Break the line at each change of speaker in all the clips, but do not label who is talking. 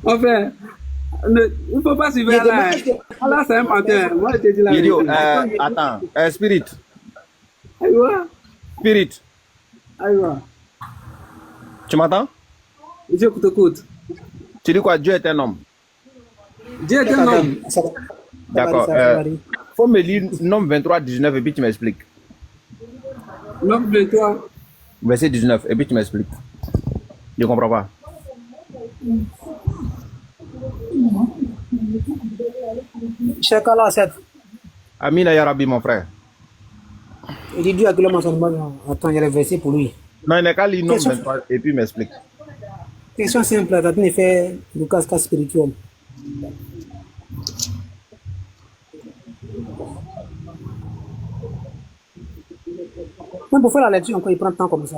Enfin, il ne faut pas suivre là. Allah, c'est un menteur. Moi, je te dis la
Idiot,
vérité.
attends, Spirit,
Aïwa,
Spirit,
aïwa.
tu m'entends?
Je t'écoute.
Tu dis quoi? Dieu est un homme.
Dieu est un homme.
D'accord. Faut me lire Nombre 23, 19 et puis tu m'expliques.
Nombre 23.
Verset 19 et puis tu m'expliques. Je ne comprends pas.
Cheikh Allah 7.
Amina ya Rabbi, mon frère.
Il dit Dieu a que l'homme en son bon. Attends, il y a le verset pour lui.
Non, il n'est qu'à lire Nombre 23 et puis m'explique.
Question simple, quand on fait le casse-casse spirituel. Même pour faire la lecture, encore, il prend le temps comme ça.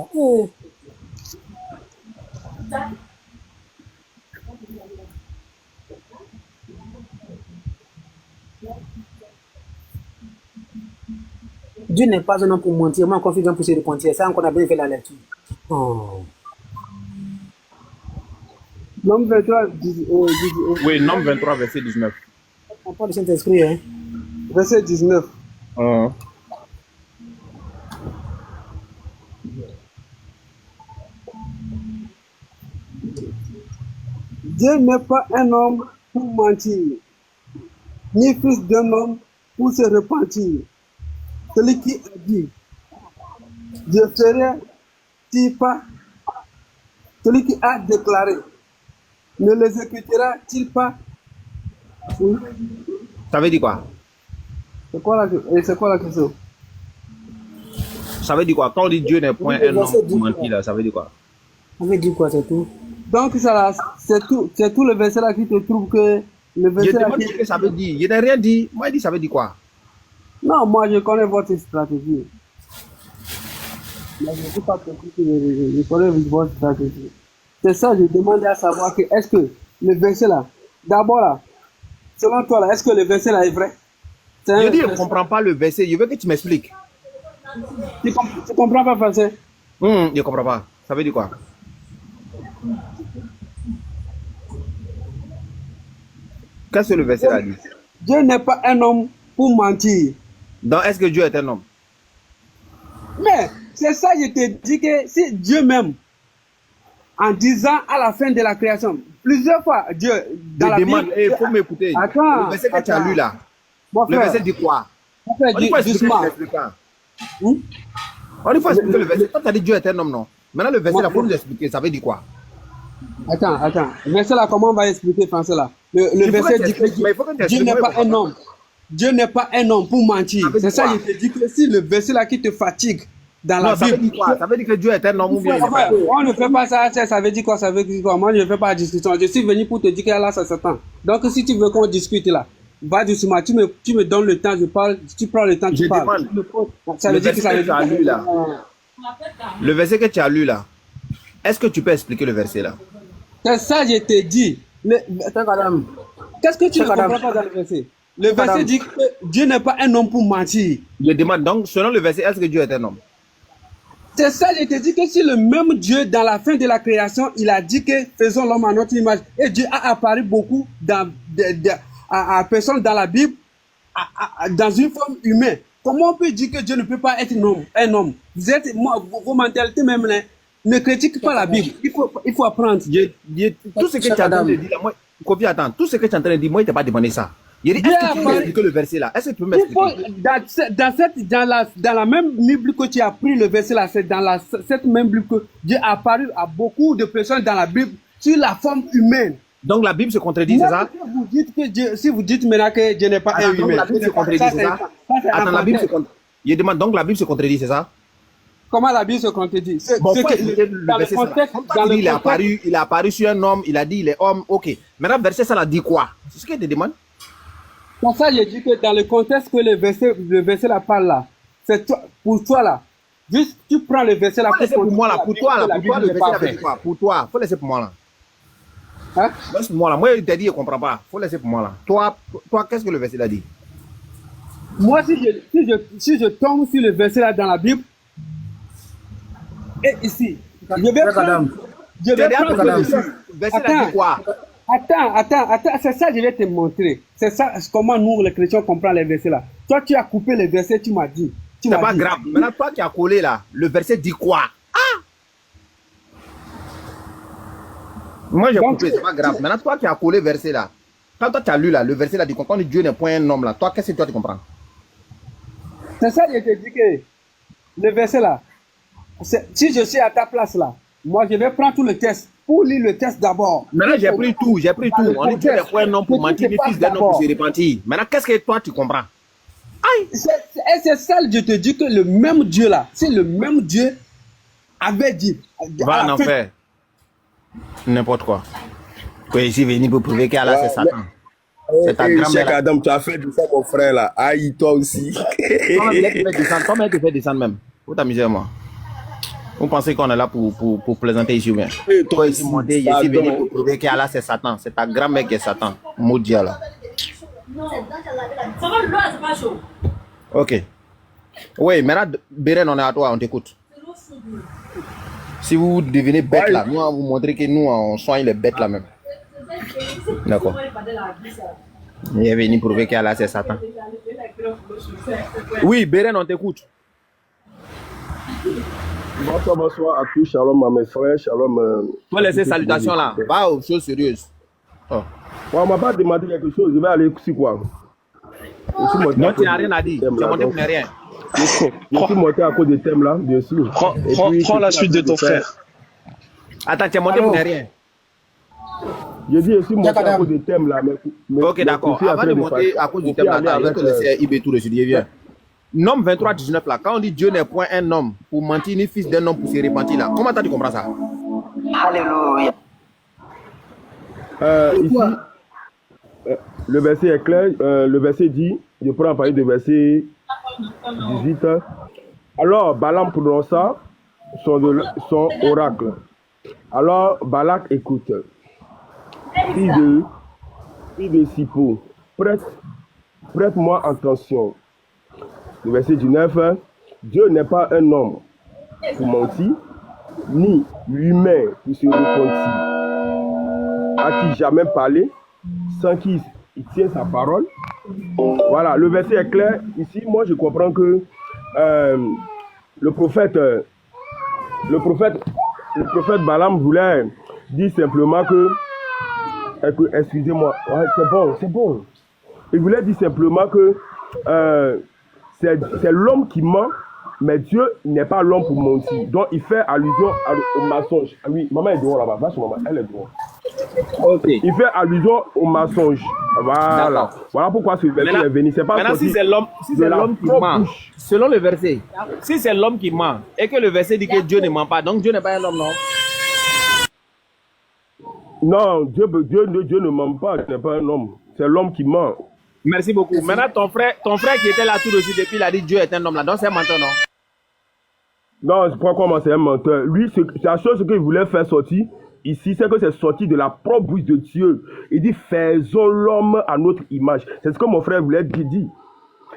Dieu n'est pas un homme pour mentir, moi, confident pour se repentir. Ça, on a bien fait la lecture. Oh.
Nombre 23,
Oui, Nombre 23, verset 19.
On parle du Saint-Esprit, hein.
verset 19. Dieu n'est pas un homme pour mentir, ni fils d'un homme pour se repentir. Celui qui a dit, je ferai-t-il pas? Celui qui a déclaré, ne l'exécutera-t-il pas? Oui.
Ça veut dire quoi?
C'est quoi la question?
Ça veut dire quoi? Quand on dit Dieu n'est point un homme pour mentir, là, ça veut dire quoi?
On veut dire quoi, c'est tout?
Donc, c'est tout le verset là qui te trouve que le verset
Je
là
demande ce que ça veut dire. Je n'ai rien dit. Moi, il dit ça veut dire quoi?
Non, moi je connais votre stratégie. Mais je ne sais pas compris que je connais votre stratégie. C'est ça, je demandais à savoir que est-ce que le verset là, d'abord là, selon toi là, est-ce que le verset là est vrai?
Je dis, je ne comprends pas le verset. Je veux que tu m'expliques.
Tu comprends pas français?
Je ne comprends pas. Ça veut dire quoi? Qu'est-ce que le verset là dit?
Dieu n'est pas un homme pour mentir.
Donc, est-ce que Dieu est un homme?
Mais c'est ça, je te dis que si Dieu même, en disant à la fin de la création, plusieurs fois, Dieu, dans la
demande,
Bible...
il faut m'écouter.
Attends,
le verset que tu as lu là,
mon
le
frère,
verset dit quoi?
mon frère,
On dit faut expliquer
doucement.
l'expliquant. On dit faut expliquer le verset. Toi, tu as dit Dieu est un homme, non? Maintenant, le verset là, il faut nous expliquer. Ça veut dire quoi?
Attends. Le verset là, comment on va expliquer français là? Le verset dit que Dieu n'est pas un homme. Dieu n'est pas un homme pour mentir. C'est ça, je te dis que si le verset là qui te fatigue dans la Bible.
Ça veut dire quoi? Ça veut dire que Dieu est un homme ou bien il n'est pas un homme?
On ne fait pas ça, ça veut dire quoi? Ça veut dire quoi? Moi, je ne fais pas de discussion. Je suis venu pour te dire que là, ça s'attend. Donc, si tu veux qu'on discute là, va doucement. Tu me donnes le temps, je parle. Tu prends le temps, tu parles. Ça veut dire que ça veut dire
là. Le verset que tu as lu là, est-ce que tu peux expliquer le verset là?
C'est ça, je te dis. Attends, madame. Qu'est-ce que tu ne comprends pas dans le verset? Le verset dit que Dieu n'est pas un homme pour mentir.
Je demande donc, selon le verset, est-ce que Dieu est un homme?
C'est ça, je te dis que si le même Dieu, dans la fin de la création, il a dit que faisons l'homme à notre image. Et Dieu a apparu beaucoup à personne dans la Bible, dans une forme humaine. Comment on peut dire que Dieu ne peut pas être un homme? Vous êtes, vos mentalités même, ne critiquent pas la Bible. Il faut apprendre.
Tout ce que tu es en train de dire, moi, Kofi, attends, tout ce que tu es en train de dire, moi, je ne t'ai pas demandé ça. Il dit, est-ce que tu peux m'expliquer le verset là? Est-ce que tu peux m'expliquer?
Dans la même Bible que tu as pris le verset là, c'est dans cette même Bible que Dieu a apparu à beaucoup de personnes dans la Bible sur la forme humaine.
Donc la Bible se contredit, c'est ça?
Vous dites que Dieu, si vous dites maintenant que Dieu n'est pas un humain.
La Bible se contredit, c'est ça? Attends, la Bible se contredit. Je demande donc la Bible se contredit, c'est ça?
Comment la Bible se contredit?
Bon, dans le contexte, il est apparu sur un homme, il a dit il est homme, ok. Maintenant, le verset, ça l'a dit quoi? C'est ce que je te demande.
Pour ça, je dis que dans le contexte que le verset là parle là, c'est pour toi là. Juste, tu prends le verset là.
Faut laisser pour moi là, pour toi là, le verset là veut dire quoi? Pour toi, faut laisser pour moi là.
Hein?
Laisse pour moi là. Moi, je t'ai dit, je ne comprends pas. Faut laisser pour moi là. Toi, qu'est-ce que le verset là dit?
Moi, si je tombe sur le verset là dans la Bible, et ici, je vais prendre.
Le verset là dit quoi?
Attends, c'est ça que je vais te montrer. C'est ça, comment nous, les chrétiens, comprenons les versets là. Toi, tu as coupé les versets, tu m'as dit.
C'est pas grave. Maintenant, toi qui as collé là, le verset dit quoi? Moi, j'ai coupé, c'est pas grave. Maintenant, toi qui as collé le verset là, quand toi tu as lu là, le verset là dit quand Dieu n'est point un homme là, toi, qu'est-ce que toi tu comprends?
C'est ça que je te dis que le verset là, si je suis à ta place là, moi je vais prendre tout le texte pour lire le texte d'abord.
Maintenant, j'ai pris tout. On dit Dieu n'est point un homme pour mentir, ni fils d'un homme pour se repentir. Maintenant, qu'est-ce que toi tu comprends?
C'est ça, je te dis que le même Dieu là, c'est le même Dieu avait dit.
Va en enfer. N'importe quoi. Que ici venu pour prouver qu'Allah c'est Satan. C'est ta grand-mère.
Cheikh Adam, tu as fait de ça mon frère là. Aïe, toi aussi.
Toi-même, tu fais descendre même. Pour t'amuser, moi. Vous pensez qu'on est là pour plaisanter ici ou bien? Toi ici, monté, je suis venu pour prouver qu'Allah c'est Satan. C'est ta grand-mère qui est Satan. Maudit Allah. Ok. Oui, maintenant, Béren, on est à toi, on t'écoute. Si vous devenez bête là, nous, on vous montrer que nous, on soigne les bêtes là même. D'accord. Il est venu prouver qu'Allah c'est Satan. Oui, Béren, on t'écoute.
Bonsoir à tous, shalom à mes frères, shalom.
Toi, laissez salutations là, va aux choses sérieuses.
Oh. On m'a pas demandé quelque chose, je vais aller sur quoi?
Non, tu n'as rien à dire, tu as monté pour ne rien.
Je suis monté à cause des thèmes là, bien sûr.
Prends la suite de ton frère.
Attends, tu es monté pour ne rien.
Je dis, je suis monté à cause des thèmes là.
Ok, d'accord. Avant de monter à cause du thème là, attends, je te laisse IB tout le sujet, viens. Nom 23-19 là, quand on dit Dieu n'est point un homme pour mentir, ni fils d'un homme pour se repentir là, comment tu comprends ça?
Alléluia.
Ici, le verset est clair. Le verset dit, je prends à partir du verset 18. Alors, Balaam prononça son oracle. Alors, Balak écoute. Fils de Sippo, prête-moi attention. Le verset 19. Dieu n'est pas un homme pour mentir, ni l'humain pour se repentir. A-t-il jamais parlé sans qu'il tienne sa parole? Voilà, le verset est clair. Ici, moi, je comprends que le prophète Balaam voulait dire simplement que excusez-moi, ouais, c'est bon. Il voulait dire simplement que c'est l'homme qui ment, mais Dieu n'est pas l'homme pour mentir. Donc, il fait allusion au mensonge. Ah oui, maman est dehors là-bas. Va chez maman, elle est dehors.
Ok.
Il fait allusion au mensonge. Voilà. Voilà pourquoi ce verset est venu. C'est pas
maintenant, si c'est l'homme qui ment, selon le verset, si c'est l'homme qui ment, et que le verset dit que Dieu ne ment pas, donc Dieu n'est pas un homme, non?
Non, Dieu ne ment pas, il n'est pas un homme. C'est l'homme qui ment.
Merci beaucoup. Maintenant, ton frère qui était là tout de suite depuis, il a dit Dieu est un homme là. Donc c'est un menteur, non?
Non, je crois comment c'est un menteur. Lui, la chose qu'il voulait faire sortir ici, c'est que c'est sorti de la propre bouche de Dieu. Il dit faisons l'homme à notre image. C'est ce que mon frère voulait dire.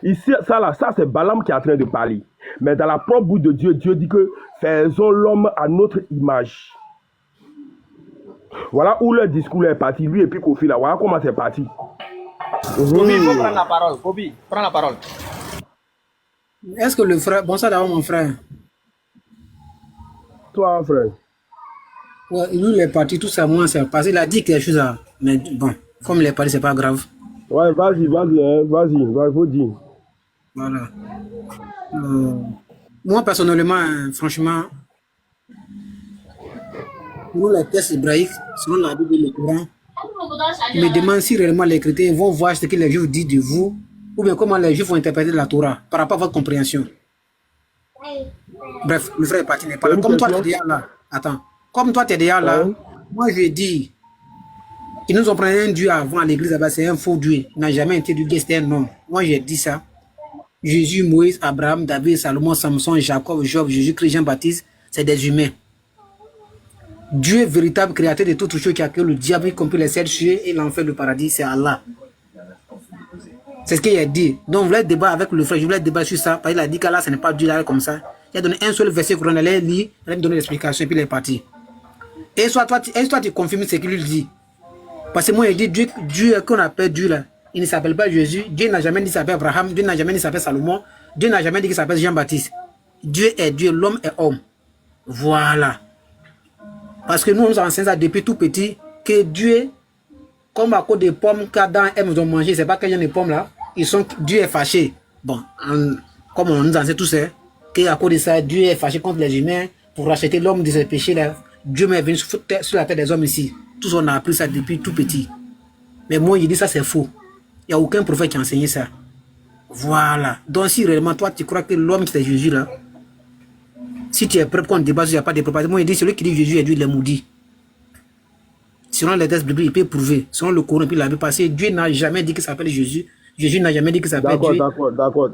Ici, ça c'est Balaam qui est en train de parler. Mais dans la propre bouche de Dieu, Dieu dit que faisons l'homme à notre image. Voilà où le discours est parti. Lui et puis Kofi là, voilà comment c'est parti.
Kobi, il faut prendre la parole. Kobi, prends la parole.
Est-ce que le frère... Bonsoir d'abord mon frère.
Toi, frère.
Ouais, lui, il est parti, tout ça, moi, c'est passé. Il a dit quelque chose, là. Mais bon, comme il est parti, c'est pas grave.
Ouais, vas-y, faut dire.
Voilà. Moi, personnellement, franchement, pour les textes hébraïques, selon la Bible et le Coran, je me demande si réellement les chrétiens vont voir ce que les Juifs disent de vous, ou bien comment les Juifs vont interpréter la Torah par rapport à votre compréhension. Bref, le frère est parti, n'est pas là. Comme toi, tu es déjà là. Attends. Comme toi, tu es déjà là, moi, je dis, ils nous ont pris un Dieu avant à l'église, c'est un faux Dieu. Il n'a jamais été du Dieu, c'était un homme. Moi, j'ai dit ça. Jésus, Moïse, Abraham, David, Salomon, Samson, Jacob, Job, Jésus-Christ, Jean-Baptiste, c'est des humains. Dieu, véritable créateur de toutes choses qui a créé le diable, y compris les 7 cieux et l'enfer, le paradis, c'est Allah. C'est ce qu'il a dit. Donc, je voulais débattre avec le frère, je voulais débattre sur ça, parce qu'il a dit qu'Allah, ce n'est pas Dieu là comme ça. Il a donné un seul verset qu'on allait lire, il a donné l'explication, et puis il est parti. Et soit toi, tu confirmes ce qu'il lui dit. Parce que moi, il dit Dieu qu'on appelle Dieu là, il ne s'appelle pas Jésus. Dieu n'a jamais dit qu'il s'appelle Abraham. Dieu n'a jamais dit qu'il s'appelle Salomon. Dieu n'a jamais dit qu'il s'appelle Jean-Baptiste. Dieu est Dieu, l'homme est homme. Voilà. Parce que nous, on nous enseigne ça depuis tout petit, que Dieu, comme à cause des pommes qu'Adam et Ève ont mangé, c'est pas qu'il y a des pommes là, Dieu est fâché. Bon, comme on nous enseigne tous ça, qu'à cause de ça, Dieu est fâché contre les humains pour racheter l'homme de ses péchés là. Dieu m'est venu sur la terre des hommes ici. Tous on a appris ça depuis tout petit. Mais moi, je dis ça, c'est faux. Il n'y a aucun prophète qui a enseigné ça. Voilà. Donc, si réellement, toi, tu crois que l'homme, c'est Jésus, là, si tu es prêt qu'on débat, il n'y a pas de prophète. Moi, je dis, celui qui dit Jésus est Dieu, il est maudit. Selon les textes bibliques, il peut prouver. Selon le Coran, puis la Bible, parce que Dieu n'a jamais dit qu'il s'appelle Jésus. Jésus n'a jamais dit qu'il s'appelle Dieu.
D'accord,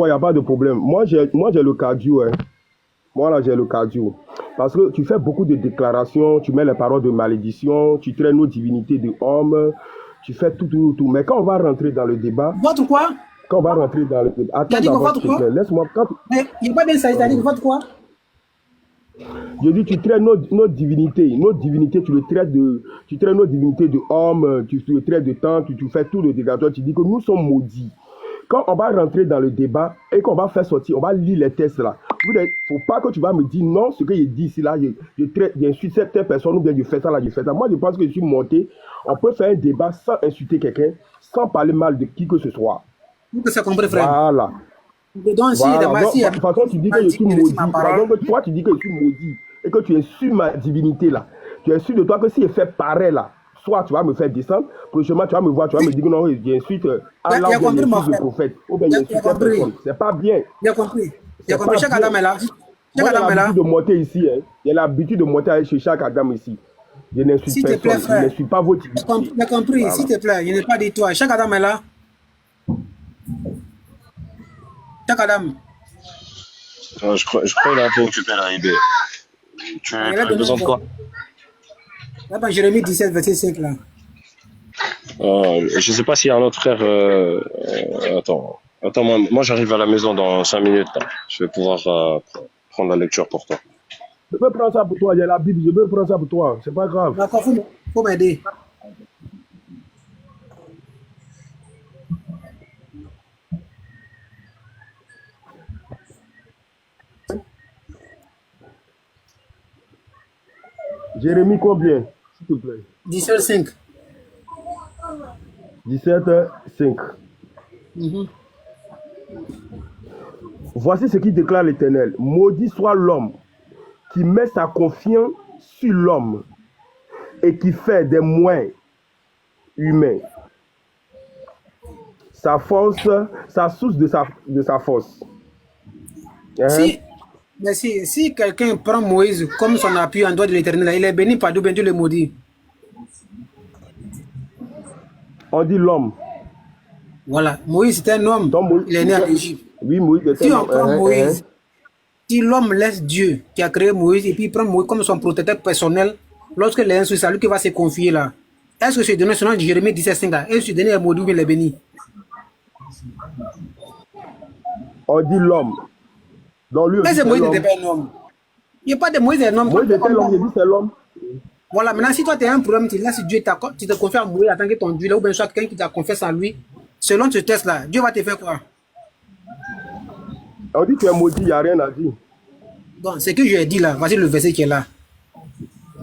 il n'y a pas de problème. Moi, j'ai le cardio, hein. Moi, là, j'ai le cardio. Parce que tu fais beaucoup de déclarations, tu mets les paroles de malédiction, tu traînes nos divinités de hommes, tu fais tout. Mais quand on va rentrer dans le débat...
Votre quoi?
Quand on va rentrer dans le débat... Attends d'abord, s'il te plaît, laisse-moi...
Mais il n'y a pas bien ça, c'est-à-dire votre quoi?
Je dis, tu traites nos divinités. Nos divinités, tu traites nos divinités de hommes, tu le traites de temps, tu fais tout le dégât. Tu dis que nous sommes maudits. Quand on va rentrer dans le débat et qu'on va faire sortir, on va lire les textes là. Il ne faut pas que tu vas me dire non, ce que je dis ici là, j'insulte cette personne ou bien je fais ça là, je fais ça. Moi, je pense que je suis monté. On peut faire un débat sans insulter quelqu'un, sans parler mal de qui que ce soit.
Vous ça compris, frère.
Voilà.
Donc, si
voilà.
Donc,
de toute façon, tu dis que je suis maudit. Donc, toi, tu dis que je suis maudit et que tu insultes ma divinité là. Tu insultes de toi que si je fais pareil là, soit tu vas me faire descendre, prochainement tu vas me voir, tu vas me dire que non, j'insulte Allah ou bien j'insulte le prophète, ou bien j'insulte cette personne. C'est pas bien.
J'ai compris. J'ai compris. Chaque Adam est là.
Moi, j'ai l'habitude de monter ici. Hein. J'ai l'habitude de monter chez chaque Adam ici. Je n'insulte personne. Je n'insulte pas votre divinité.
J'ai compris. Voilà. S'il te plaît, je n'ai pas dit toi. Chaque Adam est là. Chaque Adam.
Je crois qu'il a un peu occupé là, IB. Tu as besoin de quoi?
Là, ben, Jérémie 17, verset 5 là.
Je ne sais pas s'il y a un autre frère. Attends, moi j'arrive à la maison dans 5 minutes. Là. Je vais pouvoir prendre la lecture pour toi.
Je peux prendre ça pour toi, il y a la Bible, je peux prendre ça pour toi, c'est pas grave.
D'accord, faut m'aider.
Jérémie combien, s'il te plaît?
17, 5.
17, 5. Voici ce qui déclare l'Éternel. Maudit soit l'homme qui met sa confiance sur l'homme et qui fait des moyens humains sa force, sa source de sa force. Hein?
Si quelqu'un prend Moïse comme son appui en doigt de l'Éternel, il est béni par Dieu, bien Dieu le maudit.
On dit l'homme.
Voilà, Moïse était un homme. Il est né en Égypte.
Oui, Moïse était un homme.
Si on prend Moïse, si l'homme laisse Dieu qui a créé Moïse et puis il prend Moïse comme son protecteur personnel, lorsque les insultes, c'est lui qui va se confier là. Est-ce que c'est donné selon Jérémie 17,5 là? Est-ce que c'est donné à maudit ou il est béni?
On dit l'homme.
Mais c'est Moïse n'était pas un homme. Il n'y a pas de Moïse un homme.
Moïse était l'homme, j'ai dit c'est l'homme.
Voilà, maintenant si toi tu as un problème, tu laisses Dieu, tu te confies à Moïse en tant que ton Dieu là, ou bien soit quelqu'un qui t'a confié à lui, selon ce test là, Dieu va te faire quoi?
On dit que tu es maudit, il n'y a rien à dire.
Donc, ce que je ai dit là, voici le verset qui est là.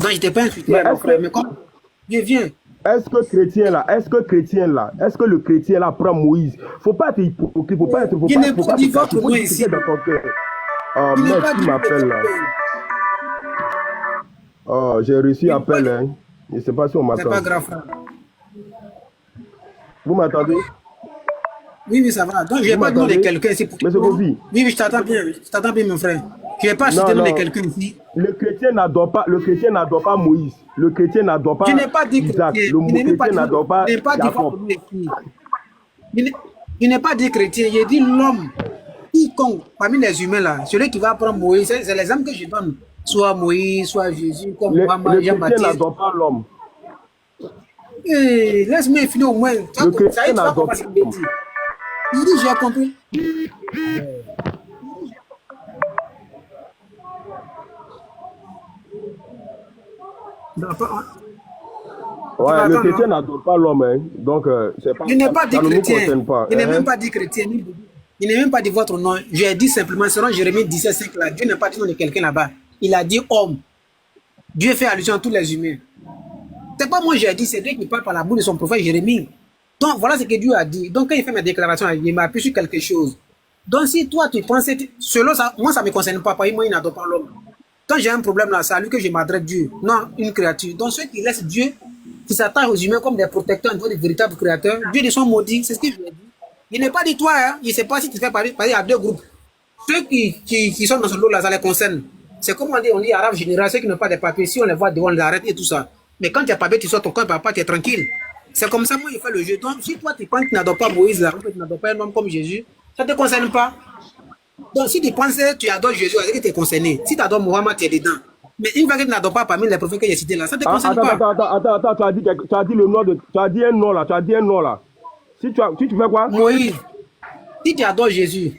Donc, je ne t'ai pas insulté, mais comme Dieu vient.
Est-ce que le chrétien là prend Moïse? Faut pas être hypocrite, faut pas être.
Il n'est pas dit votre Moïse ici.
Oh, mec, qui m'appelle là? Oh, j'ai reçu appel, hein. Je ne sais pas si on m'attend.
C'est pas grave, frère.
Vous m'attendez?
Oui, ça va. Donc, je n'ai pas de nom de quelqu'un ici.
Mais c'est vos vies.
Oui, je t'attends bien. Je t'attends bien, mon frère. Je n'ai pas cité le nom de quelqu'un ici.
Le chrétien n'adore pas Moïse. Le chrétien n'adore pas Isaac. Le chrétien n'adore pas Jacob.
Je n'ai pas dit chrétien. J'ai dit l'homme. Quiconque, parmi les humains là, celui qui va prendre Moïse, c'est l'exemple que je donne. Soit Moïse, soit Jésus, comme Mohamed, Jean-Baptiste.
Le chrétien n'adore pas l'homme.
Laisse-moi finir au moins.
Le chrétien n'adore pas l'homme.
Il dit, j'ai compris.
Ouais, le chrétien n'adore pas l'homme, hein. Donc, c'est pas,
Je n'ai pas dit
ça ne nous
chrétien.
concerne pas.
Je n'ai
Hein.
même pas dit chrétien. Je n'ai même pas dit votre nom. J'ai dit simplement, selon Jérémie 17,5 là, Dieu n'a pas dit nom de quelqu'un là-bas. Il a dit homme. Dieu fait allusion à tous les humains. C'est pas moi j'ai dit, c'est Dieu qui parle par la bouche de son prophète Jérémie. Donc voilà ce que Dieu a dit. Donc quand il fait mes déclarations, il m'a appuyé sur quelque chose. Donc si toi tu penses, selon ça, moi ça ne me concerne pas, moi il n'adore pas l'homme. Quand j'ai un problème là, c'est à lui que je m'adresse Dieu, non une créature. Donc ceux qui laissent Dieu, qui s'attachent aux humains comme des protecteurs au niveau des véritables créateurs, Dieu les sont maudits, c'est ce que je lui ai dit. Il n'est pas dit toi, hein. Il ne sait pas si tu fais parler à deux groupes. Ceux qui sont dans ce lot-là, ça les concerne. C'est comme on dit arabe général, ceux qui n'ont pas de papiers, si on les voit devant, on les arrête et tout ça. Mais quand tu n'as pas papier, tu sors ton camp, papa, tu es tranquille. C'est comme ça, moi, il fait le jeu. Donc, si toi, tu penses que tu n'adores pas Moïse, là, que tu n'adores pas un homme comme Jésus, ça ne te concerne pas. Donc, si tu penses que tu adores Jésus, c'est que tu es concerné. Si tu adores Mohamed, tu es dedans. Mais une fois que tu n'adores pas parmi les prophètes que j'ai cités là, ça ne te concerne pas.
Attends, tu as dit le nom de, tu as dit un nom là, Si tu fais quoi?
Moïse, si tu adores Jésus,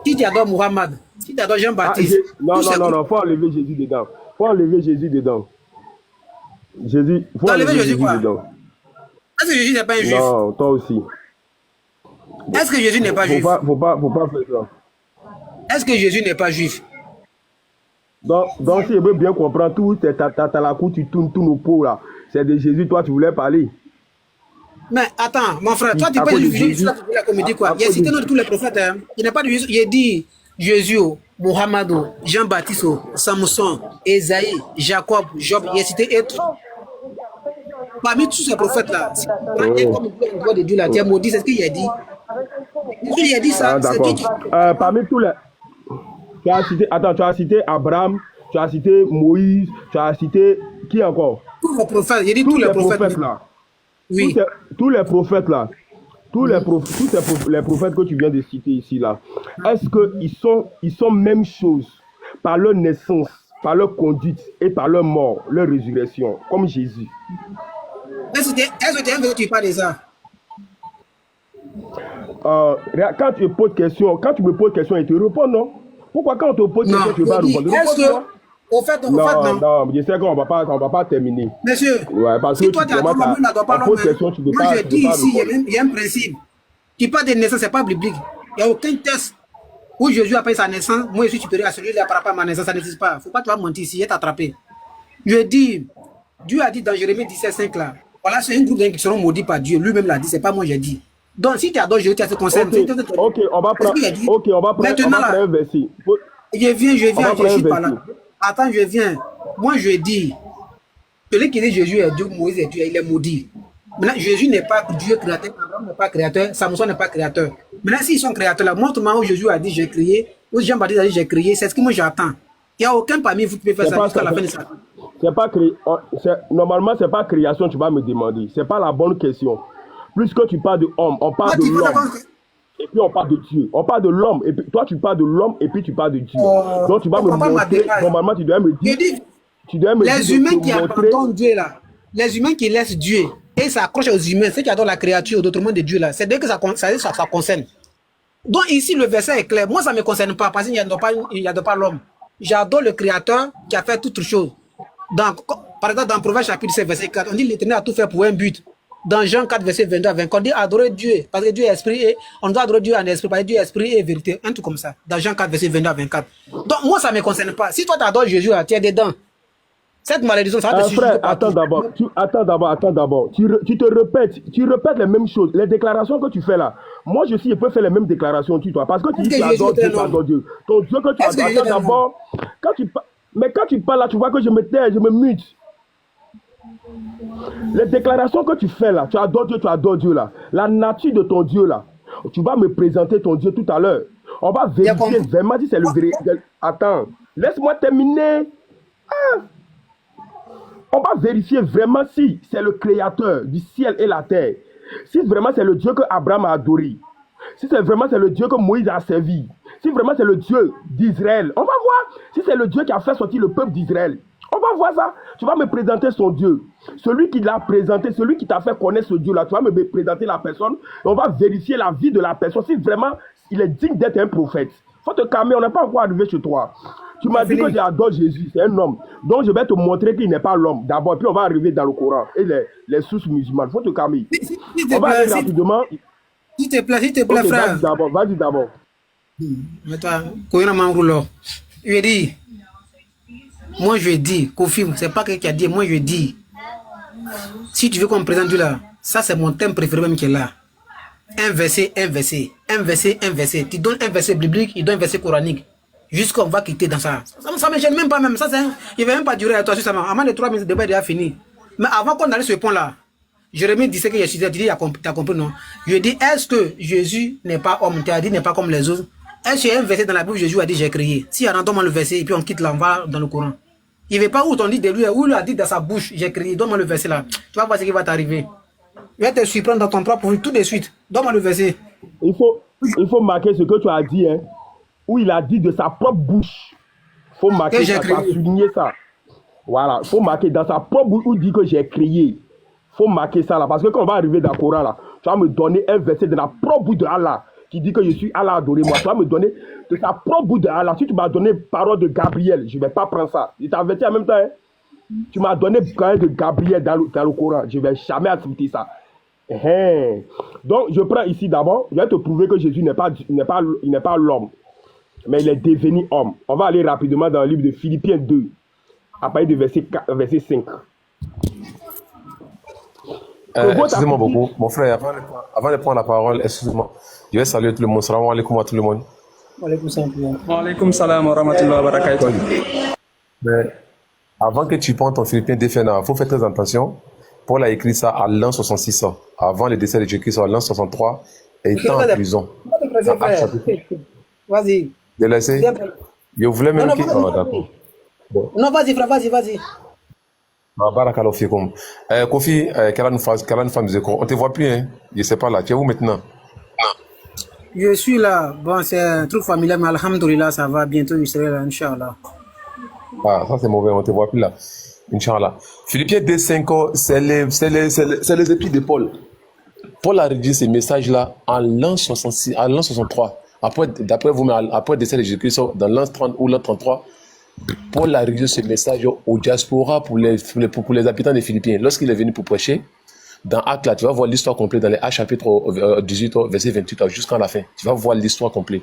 si tu adores Mohamed, si tu adores Jean-Baptiste.
Non, faut enlever Jésus dedans. Faut enlever Jésus dedans. Faut enlever Jésus dedans.
Est-ce que Jésus n'est pas un juif?
Non, toi aussi.
Est-ce que Jésus n'est pas juif?
Faut pas faire ça.
Est-ce que Jésus n'est pas juif?
Donc si je veux bien comprendre, tout, t'as la cour, tu tournes tous nos pots là. C'est de Jésus, toi tu voulais parler.
Mais attends, mon frère, toi tu peux Jésus, comme il dit quoi? Il a cité tous les prophètes. Hein. Il n'est pas de Jésus. Il a dit Jésus, Mohamed, Jean-Baptiste, Samson, Esaïe, Jacob, Job. Il a cité être. Parmi tous ces prophètes-là, comme le doigt de Dieu là, tu as maudit, c'est ce qu'il a dit. Il a dit ça.
Ah, d'accord. Parmi tous les. Tu as cité Abraham, tu as cité Moïse, tu as cité. Qui encore?
Tous les prophètes. Il a dit tous les prophètes
là.
Oui.
Tous les prophètes là. Tous les prophètes que tu viens de citer ici là. Est-ce qu'ils sont même chose par leur naissance, par leur conduite et par leur mort, leur résurrection, comme Jésus?
Est-ce que tu parles de ça?
Quand tu me poses question, il te répond non. Pourquoi quand on te pose question, tu vas répondre? Non, je sais qu'on va pas terminer.
Monsieur,
ouais, parce
si
que
toi tu adores l'homme, n'adore pas l'homme. Moi je dis ici, il y a un principe. Tu parles de naissance, c'est pas biblique. Il n'y a aucun test où Jésus a payé sa naissance. Moi je suis supérieur à celui-là par rapport à ma naissance, ça n'existe pas. Faut pas te mentir ici, il est attrapé. Je dis, Dieu a dit dans Jérémie 17,5 là. Voilà, c'est un groupe qui seront maudits par Dieu. Lui-même l'a dit, c'est pas moi j'ai dit. Donc si tu adores Jésus, tu as ce conseil.
Ok, on va prendre un verset.
Je viens, Jésus par là. Attends, je viens. Moi je dis, celui qui dit Jésus est Dieu, Moïse est Dieu, il est maudit. Maintenant, Jésus n'est pas Dieu créateur, Abraham n'est pas créateur, Samson n'est pas créateur. Maintenant, s'ils sont créateurs là, montre-moi où Jésus a dit j'ai créé, où Jean-Baptiste a dit j'ai créé, c'est ce que moi j'attends. Il n'y a aucun parmi vous qui peut faire ça jusqu'à la fin de sa vie.
C'est pas normalement, c'est pas création, tu vas me demander. C'est pas la bonne question. Plus que tu parles de homme, on parle de l'homme. Et puis on parle de Dieu. On parle de l'homme. Et puis toi, tu parles de l'homme et puis tu parles de Dieu. Donc tu vas me montrer. Normalement, tu dois me dire.
Les humains qui abandonnent Dieu là, les humains qui laissent Dieu et s'accrochent aux humains, ceux qui adorent la créature, d'autrement de Dieu là, c'est d'eux que ça concerne. Donc ici, le verset est clair. Moi, ça ne me concerne pas parce qu'il n'y a pas l'homme. J'adore le Créateur qui a fait toutes choses. Par exemple, dans Proverbe chapitre 7, verset 4, on dit l'Éternel a tout fait pour un but. Dans Jean 4, verset 22 à 24, on dit adorer Dieu, parce que Dieu est esprit et on doit adorer Dieu en esprit, parce que Dieu est esprit et vérité. Un truc comme ça. Dans Jean 4, verset 22 à 24. Donc, moi, ça ne me concerne pas. Si toi, tu adores Jésus, tu es dedans. Cette malédiction, ça va te suivre.
Frère, attends d'abord. Tu répètes les mêmes choses. Les déclarations que tu fais là. Moi, je peux faire les mêmes déclarations que toi. Parce que tu dis que tu adores Dieu, tu adores Dieu. Ton Dieu que tu adores, attends d'abord. Mais quand tu parles là, tu vois que je me tais, je me mute. Les déclarations que tu fais là, tu adores Dieu là. La nature de ton Dieu là. Tu vas me présenter ton Dieu tout à l'heure. On va vérifier vraiment si c'est le vrai. Attends, laisse-moi terminer. On va vérifier vraiment si c'est le créateur du ciel et la terre. Si vraiment c'est le Dieu que Abraham a adoré. Si c'est vraiment c'est le Dieu que Moïse a servi. Si vraiment c'est le Dieu d'Israël. On va voir si c'est le Dieu qui a fait sortir le peuple d'Israël. On va voir ça. Tu vas me présenter son Dieu. Celui qui l'a présenté, celui qui t'a fait connaître ce Dieu-là. Tu vas me présenter la personne. Et on va vérifier la vie de la personne. Si vraiment il est digne d'être un prophète. Il Faut te calmer, on n'est pas encore arrivé chez toi. Tu m'as dit que j'adore Jésus, c'est un homme. Donc je vais te montrer qu'il n'est pas l'homme. D'abord, puis on va arriver dans le Coran et les sources musulmanes. Faut te calmer. On va aller rapidement.
S'il te plaît,
Okay,
frère.
vas-y d'abord.
Je dis, moi je dis, Kofi, c'est pas quelqu'un qui a dit, moi je dis, si tu veux qu'on me présente là, ça c'est mon thème préféré même qui est là. Un verset. Tu donnes un verset biblique, il donne un verset coranique. Jusqu'on va quitter dans ça. Ça me gêne même pas même. Ça, il ne va même pas durer à toi justement. Avant les 3 minutes, le débat est déjà fini. Mais avant qu'on arrive sur ce point-là, Jérémie disait que je suis dit, tu as compris, non? Je dis, est-ce que Jésus n'est pas homme? Tu as dit, n'est pas comme les autres. Est-ce qu'il y a un verset dans la Bible où Jésus a dit, j'ai créé? Si on entend le verset et puis on quitte là, on va dans le Coran. Il ne veut pas où on dit de lui, où il a dit dans sa bouche, j'ai créé. Donne-moi le verset là. Tu vas voir ce qui va t'arriver. Il va te surprendre dans ton propre vie tout de suite. Donne-moi le verset.
Il faut marquer ce que tu as dit, hein. Où il a dit de sa propre bouche. Il faut marquer ça, tu as souligné ça. Voilà, il faut marquer dans sa propre bouche où il dit que j'ai créé. Il faut marquer ça là, parce que quand on va arriver dans le Coran là, tu vas me donner un verset de la propre bouche de Allah qui dit que je suis Allah, adorez-moi. Tu vas me donner de sa propre bouche de Allah. Si tu m'as donné parole de Gabriel, je ne vais pas prendre ça. Je t'ai averti en même temps, hein. Tu m'as donné quand même de Gabriel dans le Coran. Je ne vais jamais accepter ça. Donc, je prends ici d'abord, je vais te prouver que Jésus n'est pas l'homme, mais il est devenu homme. On va aller rapidement dans le livre de Philippiens 2, à partir du verset 5.
Excusez-moi beaucoup, mon frère, avant de prendre la parole, excusez-moi, je vais saluer tout le monde. Salam alaikum à tout le monde.
Wa alaikum salam wa rahmatullahi wa barakatuh.
Mais avant que tu prennes ton Philippiens défendant, il faut faire très attention. Paul a écrit ça à l'an 66 ans. Avant le décès de Jésus-Christ, à l'an 63, étant en prison.
Vas-y.
Délaissé. Je voulais même que... Oh, d'accord.
Bon. Non, vas-y, frère, vas-y.
Barakallahu fikum. Kofi, Kalan Femme Zeko, on te voit plus, hein? Je ne sais pas là. Tu es où maintenant?
Je suis là. Bon, c'est un truc familial, mais alhamdoulilah, ça va. Bientôt, je serai là, Inch'Allah.
Ah, ça c'est mauvais, on ne te voit plus là. Inch'Allah. Philippiens 2:5, c'est les épîtres de Paul. Paul a rédigé ces messages-là en l'an 66, en l'an 63. D'après vous, après le décès de Jésus-Christ, dans l'an 30 ou l'an 33, Paul a rédigé ce message au diaspora pour les habitants des Philippiens. Lorsqu'il est venu pour prêcher, dans Actes, là, tu vas voir l'histoire complète dans les Actes chapitre 18, verset 28 jusqu'à la fin. Tu vas voir l'histoire complète.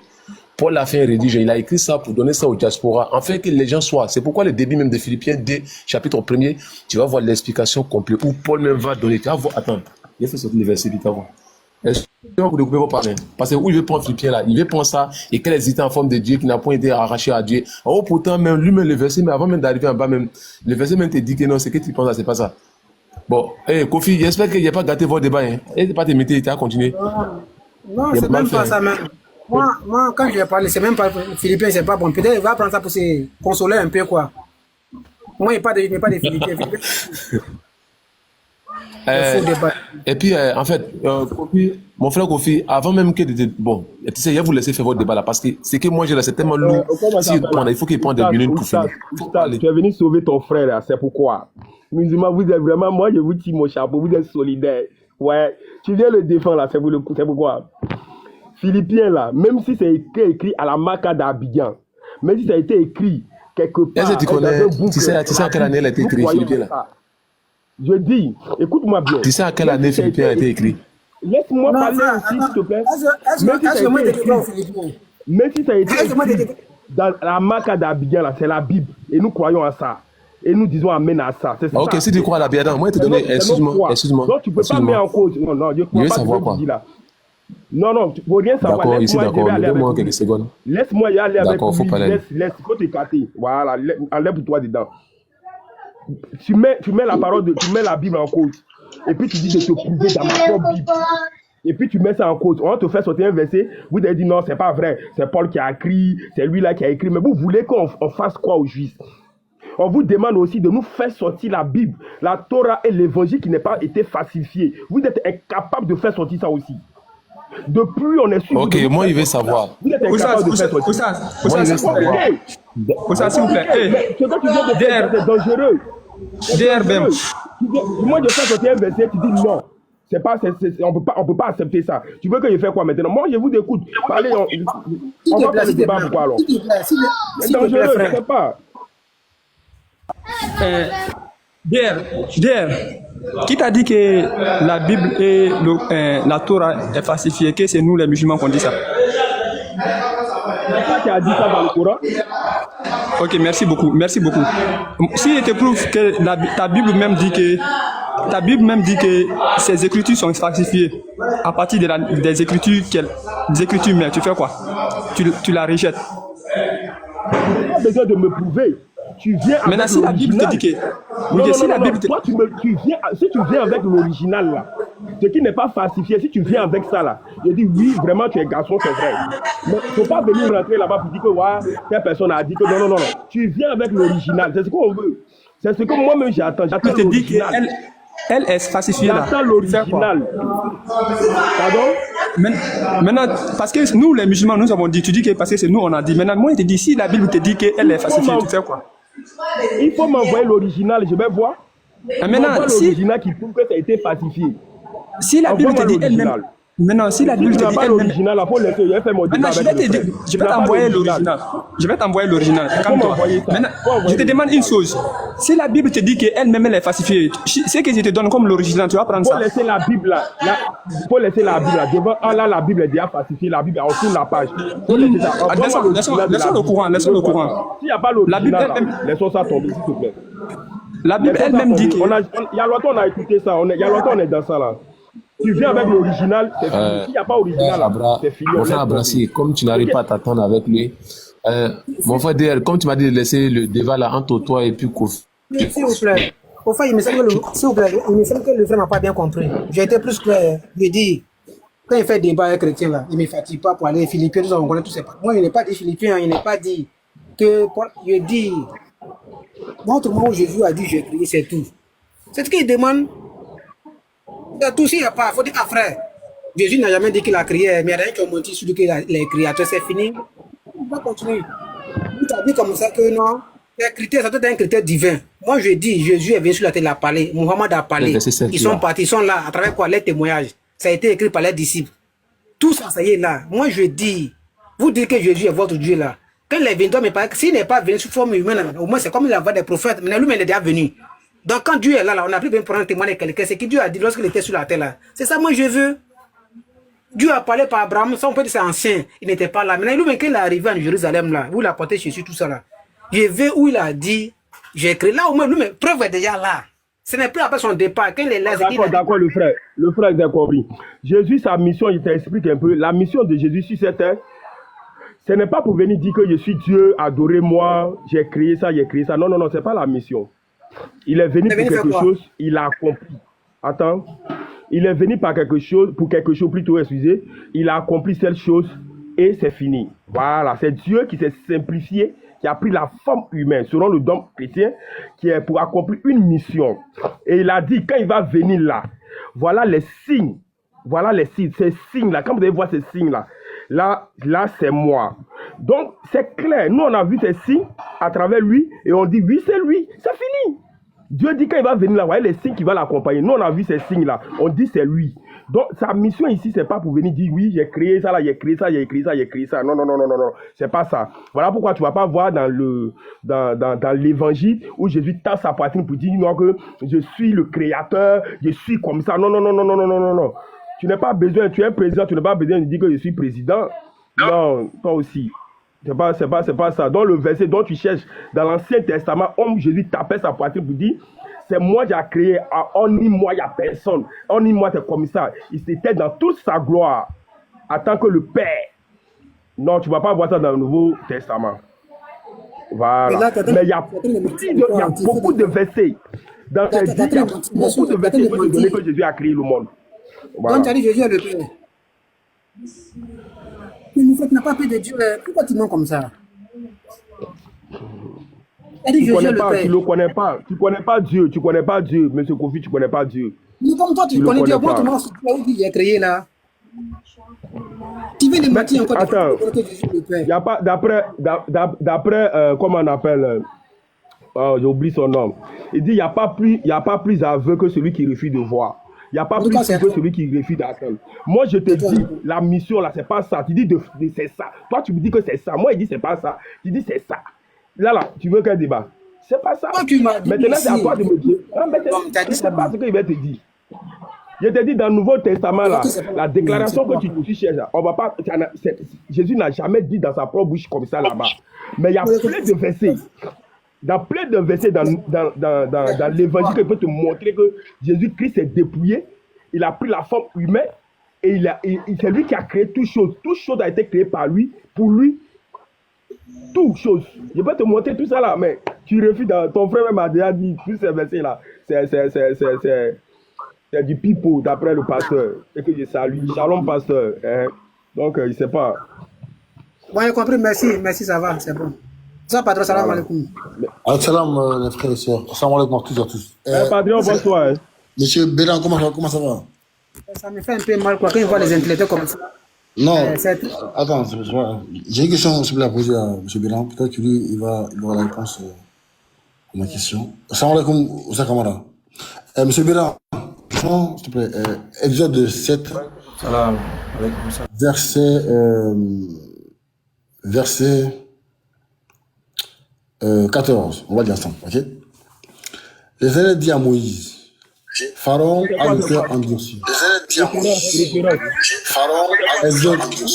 Paul a fait un rédige, il a écrit ça pour donner ça au diaspora, afin que les gens soient. C'est pourquoi le début même de Philippiens 2, chapitre 1er, tu vas voir l'explication complète où Paul même va donner. Tu vas voir, attends, il a fait sortir le verset vite avant. Est-ce que vous découpez vos parents? Parce que où il veut prendre Philippiens là, il veut prendre ça et qu'elle existe en forme de Dieu qui n'a pas été arraché à Dieu. Oh, pourtant, même lui-même le verset, mais avant même d'arriver en bas, même, le verset même te dit que non, c'est que tu penses, c'est pas ça. Bon, Kofi, j'espère qu'il n'y a pas gâté votre débat. Hein. Et pas te mettre, tu as continué.
Non, c'est même pas ça, même. Moi, quand je vais parler, c'est même pas Philippien, c'est pas bon. Peut-être il va prendre ça pour se consoler un peu, quoi. Moi, il n'y a pas de Philippien.
Et puis, en fait, Kofi, mon frère Kofi, avant même que de... Bon, tu sais, je vais vous laisser faire votre débat là, parce que c'est que moi, j'ai là, c'est tellement lourd. Il faut qu'il prenne des minutes pour finir.
Tu es venu sauver ton frère, là, c'est pourquoi. Musulman, vous êtes vraiment... Moi, je vous tire mon chapeau, vous êtes solidaire. Ouais, tu viens le défendre là, c'est pourquoi. Philippiens là, même si c'est écrit à la Maca d'Abidjan, même si ça a été écrit quelque part...
Est-ce que tu connais, tu sais à quelle année elle a été écrit, Philippiens là?
Je dis, écoute-moi bien.
Tu sais à quelle année Philippiens a été écrit?
Laisse-moi parler aussi, s'il te plaît. Même si ça a été écrit dans la Maca d'Abidjan là, c'est la Bible, et nous croyons à ça. Et nous disons amen à ça. C'est
ok,
ça.
si tu crois à la Bible, moi, je te donne, excuse-moi.
Non, tu ne peux pas mettre en cause. Non, je ne crois pas
savoir
que
quoi.
tu dis là. Non, tu ne peux rien savoir.
D'accord, ici, d'accord. Donne-moi quelques secondes.
Laisse-moi y aller avec
d'accord, faut pas aller.
Laisse, faut t'écarter. Voilà, enlève-toi dedans. Tu mets la parole, tu mets la Bible en cause. Et puis tu dis de te prouver dans ma propre Bible. Et puis tu mets ça en cause. On te fait sortir un verset. Vous avez dit non, c'est pas vrai. C'est Paul qui a écrit. C'est lui là qui a écrit. Mais vous voulez qu'on fasse quoi aux Juifs? On vous demande aussi de nous faire sortir la Bible, la Torah et l'évangile qui n'a pas été falsifié. Vous êtes incapable de faire sortir ça aussi. Depuis, on est sûr.
Ok, moi, il veut savoir.
Vous êtes incapable de faire sortir.
Oussa, s'il vous plaît.
Ce que tu viens de faire, c'est dangereux.
DRBM.
Moi, je fais sortir un verset, tu dis non. On peut pas accepter ça. Tu veux que je fasse quoi maintenant? Moi, je vous écoute. Parlez, on va faire le débat pourquoi alors? C'est dangereux, je ne sais pas.
Qui t'a dit que la Bible et la Torah est falsifiée, que c'est nous les musulmans qu'on dit ça?
C'est toi qui as dit ça dans le Coran?
Ok, merci beaucoup. Si je te prouve que ta Bible même dit que ces écritures sont falsifiées à partir des écritures mais tu fais quoi? Tu la rejettes.
Tu n'as pas besoin de me prouver. Tu viens avec
maintenant, si la Bible te dit que...
Toi, si tu viens avec l'original là, ce qui n'est pas falsifié, si tu viens avec ça là, je dis oui, vraiment tu es garçon, c'est vrai. Mais il ne faut pas venir rentrer là-bas pour dire que ouais, telle personne a dit que non. Tu viens avec l'original, c'est ce qu'on veut. C'est ce que moi-même j'attends.
Je te dis qu'elle est falsifiée là.
J'attends l'original. Pardon?
Maintenant, parce que nous les musulmans, nous avons dit, tu dis que parce que c'est nous on a dit. Maintenant, moi je te dis, si la Bible te dit qu'elle est falsifiée, tu fais quoi?
Il faut m'envoyer l'original, je vais voir.
Maintenant, si
l'original qui prouve que ça a été falsifié.
Si la Bible te dit elle-même. Maintenant, si la Bible te dit
l'original, il faut laisser.
Maintenant, je vais t'envoyer l'original. Je vais t'envoyer l'original. Calme-toi. Maintenant, je te demande une chose. Si la Bible te dit qu'elle-même elle est falsifiée, ce que je te donne comme l'original, tu vas prendre ça.
Il faut laisser la Bible là. Il faut laisser la Bible là. Devant Allah, la Bible est déjà falsifiée. La Bible, on tourne la page.
Laissons-le au courant.
S'il n'y a pas l'original, laissons ça tomber, s'il te plaît.
La Bible elle-même dit que...
Il y a longtemps on a écouté ça. Il y a longtemps on est dans ça là. Tu viens avec l'original, c'est fini. S'il n'y a pas original, c'est fini.
Mon frère Abrassi, comme tu n'arrives pas à t'attendre avec lui, mon frère DR, comme tu m'as dit de laisser le débat là entre toi et puis Kofi.
S'il vous plaît, il me semble que le frère n'a pas bien compris. J'ai été plus clair. Je dis, quand il fait débat avec chrétien là, il ne me fatigue pas pour aller philippien, nous on connaît tous ces pas. Moi, il n'est pas dit philippien, il n'est pas dit que. Je dis, montre-moi où Jésus a dit, j'ai crié, c'est tout. C'est ce qu'il demande. Tout s'il n'y a pas, il faut dire, frère, Jésus n'a jamais dit qu'il a crié, mais il y a rien qui ont menti sur lui qu'il a créateur, c'est fini. On va continuer. Tu as dit comme ça que non, les critères, ça doit être un critère divin. Moi, je dis, Jésus est venu sur la terre, il a parlé, Mohammed a parlé, ils sont partis, ils sont là, à travers quoi? Les témoignages. Ça a été écrit par les disciples. Tout ça, ça y est là. Moi, je dis, vous dites que Jésus est votre Dieu là. Quand il est venu, mais s'il n'est pas venu sous forme humaine, au moins c'est comme il a des prophètes, mais lui-même il est déjà venu. Donc quand Dieu est là, on n'a plus besoin de prendre un témoin de quelqu'un. C'est que Dieu a dit lorsqu'il était sur la terre là. C'est ça moi je veux. Dieu a parlé par Abraham, ça on peut dire c'est ancien. Il n'était pas là. Maintenant lui-même quand il est arrivé en Jérusalem là, où il a porté Jésus, tout ça là. Je veux où il a dit, j'ai créé. Là au moins lui-même, preuve est déjà là. Ce n'est plus après son départ. Quand il est là,
d'accord, le frère a compris. Jésus, sa mission, il t'explique un peu. La mission de Jésus sur cette terre, ce n'est pas pour venir dire que je suis Dieu, adorez-moi, j'ai créé ça. Non, c'est pas la mission. Il est venu pour quelque chose, il a accompli. Attends. Il est venu pour quelque chose plutôt, excusez. Il a accompli cette chose et c'est fini. Voilà, c'est Dieu qui s'est simplifié, qui a pris la forme humaine, selon le dogme chrétien, qui est pour accomplir une mission. Et il a dit, quand il va venir là, voilà les signes. Voilà les signes, ces signes-là. Quand vous allez voir ces signes-là, là c'est moi. Donc, c'est clair. Nous, on a vu ces signes à travers lui et on dit, oui, c'est lui. C'est fini. Dieu dit quand il va venir là, voyez les signes qui vont l'accompagner. Nous, on a vu ces signes-là. On dit c'est lui. Donc, sa mission ici, c'est pas pour venir dire oui, j'ai créé ça, là, j'ai créé ça. Non. C'est pas ça. Voilà pourquoi tu vas pas voir dans l'évangile où Jésus tape sa poitrine pour dire non, que je suis le créateur, je suis comme ça. Non. Tu n'as pas besoin, tu es président, tu n'as pas besoin de dire que je suis président. Non, toi aussi. C'est pas ça. Dans le verset dont tu cherches, dans l'Ancien Testament, Jésus tapait sa poitrine pour dire, c'est moi qui ai créé, en moi, il n'y a personne. En moi, c'est comme ça. Il s'était dans toute sa gloire, en tant que le Père. Non, tu ne vas pas voir ça dans le Nouveau Testament. Voilà. Mais il y a beaucoup de versets. Dans ces il y a beaucoup de versets qui vont te donner que Jésus a créé le monde. Voilà.
Donc, tu as dit Jésus est le Père. Mais en fait, tu n'as pas peur de Dieu. Pourquoi tu mens comme ça?
Tu ne connais pas. Tu connais pas Dieu. Tu connais pas Dieu. Monsieur Kofi, tu connais pas Dieu.
Mais comme toi, tu connais Dieu. Pourquoi tu mens sur toi où il est créé là? Tu veux les mentir encore.
Attends. Il n'y a pas. D'après, comment on appelle j'ai oublié son nom. Il dit il n'y a pas plus aveugle que celui qui refuse de voir. n'y a pas
En tout
plus
cas, c'est
que celui qui refuse d'attendre. Moi, je te dis, la mission là, c'est pas ça. Tu dis c'est ça. Toi, tu me dis que c'est ça. Moi, il dit c'est pas ça. Tu dis c'est ça. Là, tu veux qu'un débat? C'est pas ça.
Toi, tu m'as dit
Maintenant, c'est à
ici.
toi de me dire. Ah, mais
Donc, t'as dit
c'est
ça.
pas ce qu'il va te dire. Je te dis dans le Nouveau Testament, là,
Ok, c'est pas-
la déclaration
c'est pas-
que tu cherches, là, on va pas, Jésus n'a jamais dit dans sa propre bouche comme ça là-bas. Mais il y a plein de versets. Dans plein de versets dans l'évangile qui peut te montrer que Jésus-Christ s'est dépouillé, il a pris la forme humaine et c'est lui qui a créé toutes choses. Toute chose a été créée par lui, pour lui. Toute chose. Je peux te montrer tout ça là, mais tu refuses. Ton frère m'a déjà dit tous ces versets là. C'est du pipeau d'après le pasteur. Et que je salue. Shalom, pasteur. Hein. Donc, il ne sait pas.
Bon, j'ai compris, merci, ça va, c'est bon. Ça, patron, salam alaikum.
Salam, les frères et sœurs. Salam alaikum à tous et à tous.
Patron, bonsoir. Hein.
Monsieur Bélan, comment ça va?
Ça me fait un peu mal, quoi, quand il voit les intellectuels comme ça.
Non,
c'est-
attends, j'ai une question s'il vous plaît, à poser à M. Bélan. Peut-être que lui, il aura la réponse à ma question. Salam alaikum, Oussa Kamara. M. Bélan, s'il te plaît, Exode 7,
Salam alaikum.
verset 14. On va dire ensemble, ok? L'Éternel dit à Moïse, Pharaon a le cœur endurci. Pharaon a Exode 7.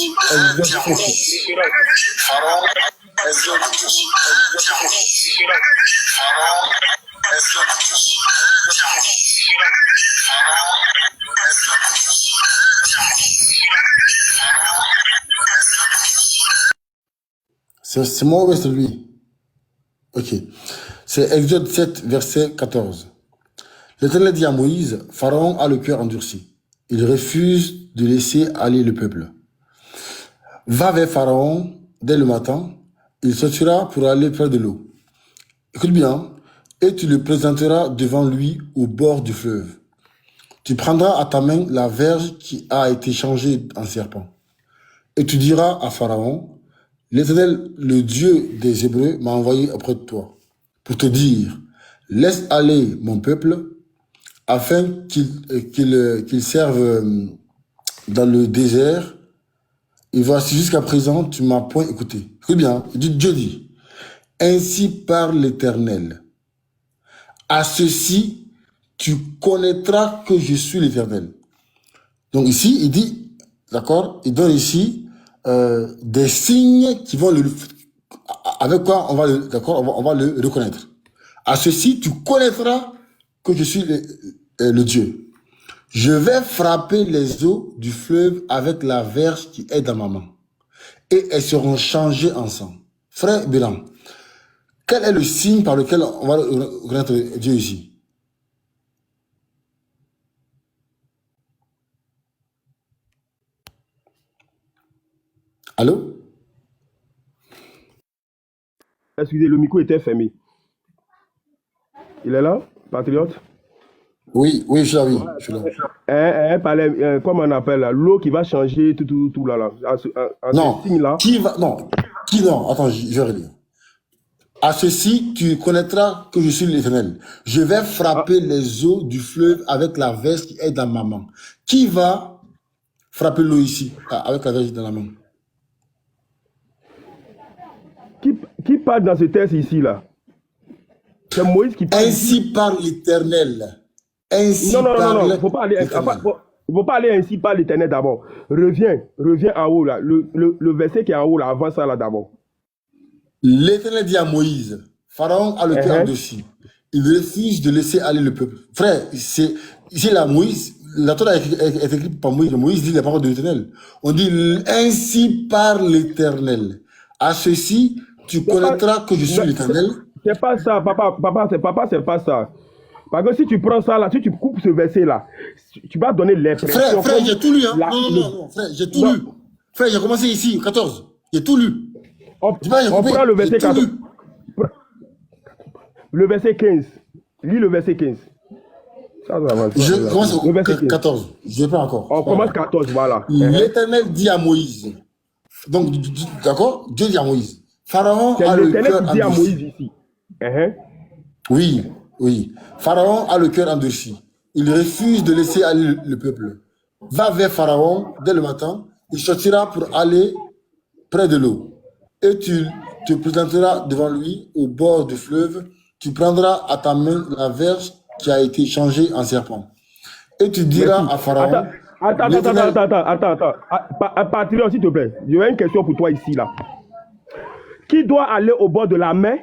C'est moi ou c'est lui? Ok. C'est Exode 7, verset 14. L'Éternel dit à Moïse, Pharaon a le cœur endurci. Il refuse de laisser aller le peuple. Va vers Pharaon dès le matin. Il sortira pour aller près de l'eau. Écoute bien. Et tu le présenteras devant lui au bord du fleuve. Tu prendras à ta main la verge qui a été changée en serpent. Et tu diras à Pharaon, l'Éternel, le Dieu des Hébreux, m'a envoyé auprès de toi pour te dire, laisse aller mon peuple afin qu'il serve dans le désert. Et voici, jusqu'à présent, tu m'as point écouté. Écoute bien, Dieu dit, ainsi parle l'Éternel. À ceci, tu connaîtras que je suis l'Éternel. Donc ici, il dit, d'accord, il donne ici des signes qui vont avec quoi on va le reconnaître. À ceci, tu connaîtras que je suis le Dieu. Je vais frapper les eaux du fleuve avec la verge qui est dans ma main. Et elles seront changées ensemble. Frère Bélan, quel est le signe par lequel on va reconnaître Dieu ici? Allô?
Excusez, le micro était fermé. Il est là, patriote?
Oui, je suis là, oui. Je suis là.
Comment on appelle là? L'eau qui va changer, tout là.
Non,
ce signe-là.
Non, attends, je vais relire. À ceci, tu connaîtras que je suis l'Éternel. Je vais frapper les eaux du fleuve avec la verge qui est dans ma main. Qui va frapper l'eau ici, avec la verge dans la main?
Qui parle dans ce texte ici là? C'est Moïse qui parle.
Ainsi parle l'Éternel.
Non, il ne faut pas aller ainsi par l'Éternel d'abord. Reviens en haut là. Le verset qui est en haut là, avant ça là d'abord.
L'Éternel dit à Moïse, Pharaon a le cœur endurci. Il refuse de laisser aller le peuple. Frère, ici là, Moïse, la Torah est écrite par Moïse. Moïse dit les paroles de l'Éternel. On dit, ainsi parle l'Éternel. À ceci, tu connaîtras que je suis l'Éternel.
C'est pas ça, papa, c'est pas ça. Parce que si tu prends ça là, si tu coupes ce verset là, tu vas donner l'impression.
Frère, j'ai tout lu, hein. Non, frère, j'ai tout lu. Frère, j'ai commencé ici, 14. J'ai tout lu.
On prend le verset 14. Le verset 15. Lis le verset 15.
Je commence au verset 14. Je ne sais pas encore.
On commence 14, voilà.
L'Éternel dit à Moïse. Donc, d'accord? Dieu dit à Moïse. Pharaon a le cœur
endurci. Dit à Moïse ici.
Oui. Pharaon a le cœur endurci. il refuse de laisser aller le peuple. Va vers Pharaon dès le matin, il sortira pour aller près de l'eau. Et tu te présenteras devant lui au bord du fleuve, tu prendras à ta main la verge qui a été changée en serpent. Et tu diras à Pharaon...
Attends. Patriote, s'il te plaît, j'ai une question pour toi ici, là. Qui doit aller au bord de la mer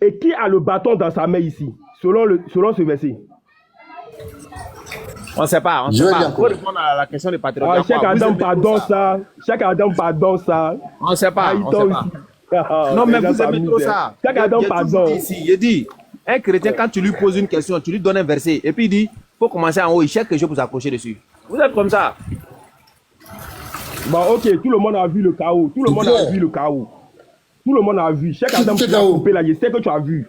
et qui a le bâton dans sa main ici, selon ce verset?
On ne sait pas. Il faut répondre à la question des patriotes.
Chaque Adam pardonne ça.
On ne sait pas. Non, mais vous aimez trop ça.
Chaque Adam pardonne.
Il dit, un chrétien, quand tu lui poses une question, tu lui donnes un verset, et puis il dit, il faut commencer en haut, il cherche quelque chose pour s'accrocher dessus. Vous êtes comme ça.
Bon, ok, tout le monde a vu le chaos. Tout le monde a vu. Chaque Adam qui a coupé là, je sais que tu as vu.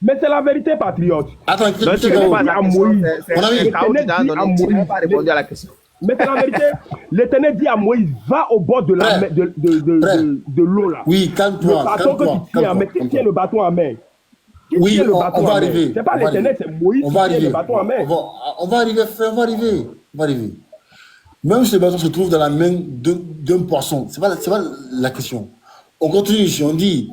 Mais c'est la vérité, patriote.
Attends,
tu n'as pas à Moïse. Mais c'est la vérité. L'Éternel dit à Moïse, va au bord de la de l'eau là.
Oui, calme-toi.
Le bâton que tu tiens en main. Qui tient le bâton en main?
Oui, on va arriver.
C'est pas l'Éternel, c'est Moïse qui tient le bâton en main.
On va arriver. Même si le bâton se trouve dans la main d'un poisson, c'est pas la question. On continue ici, on dit,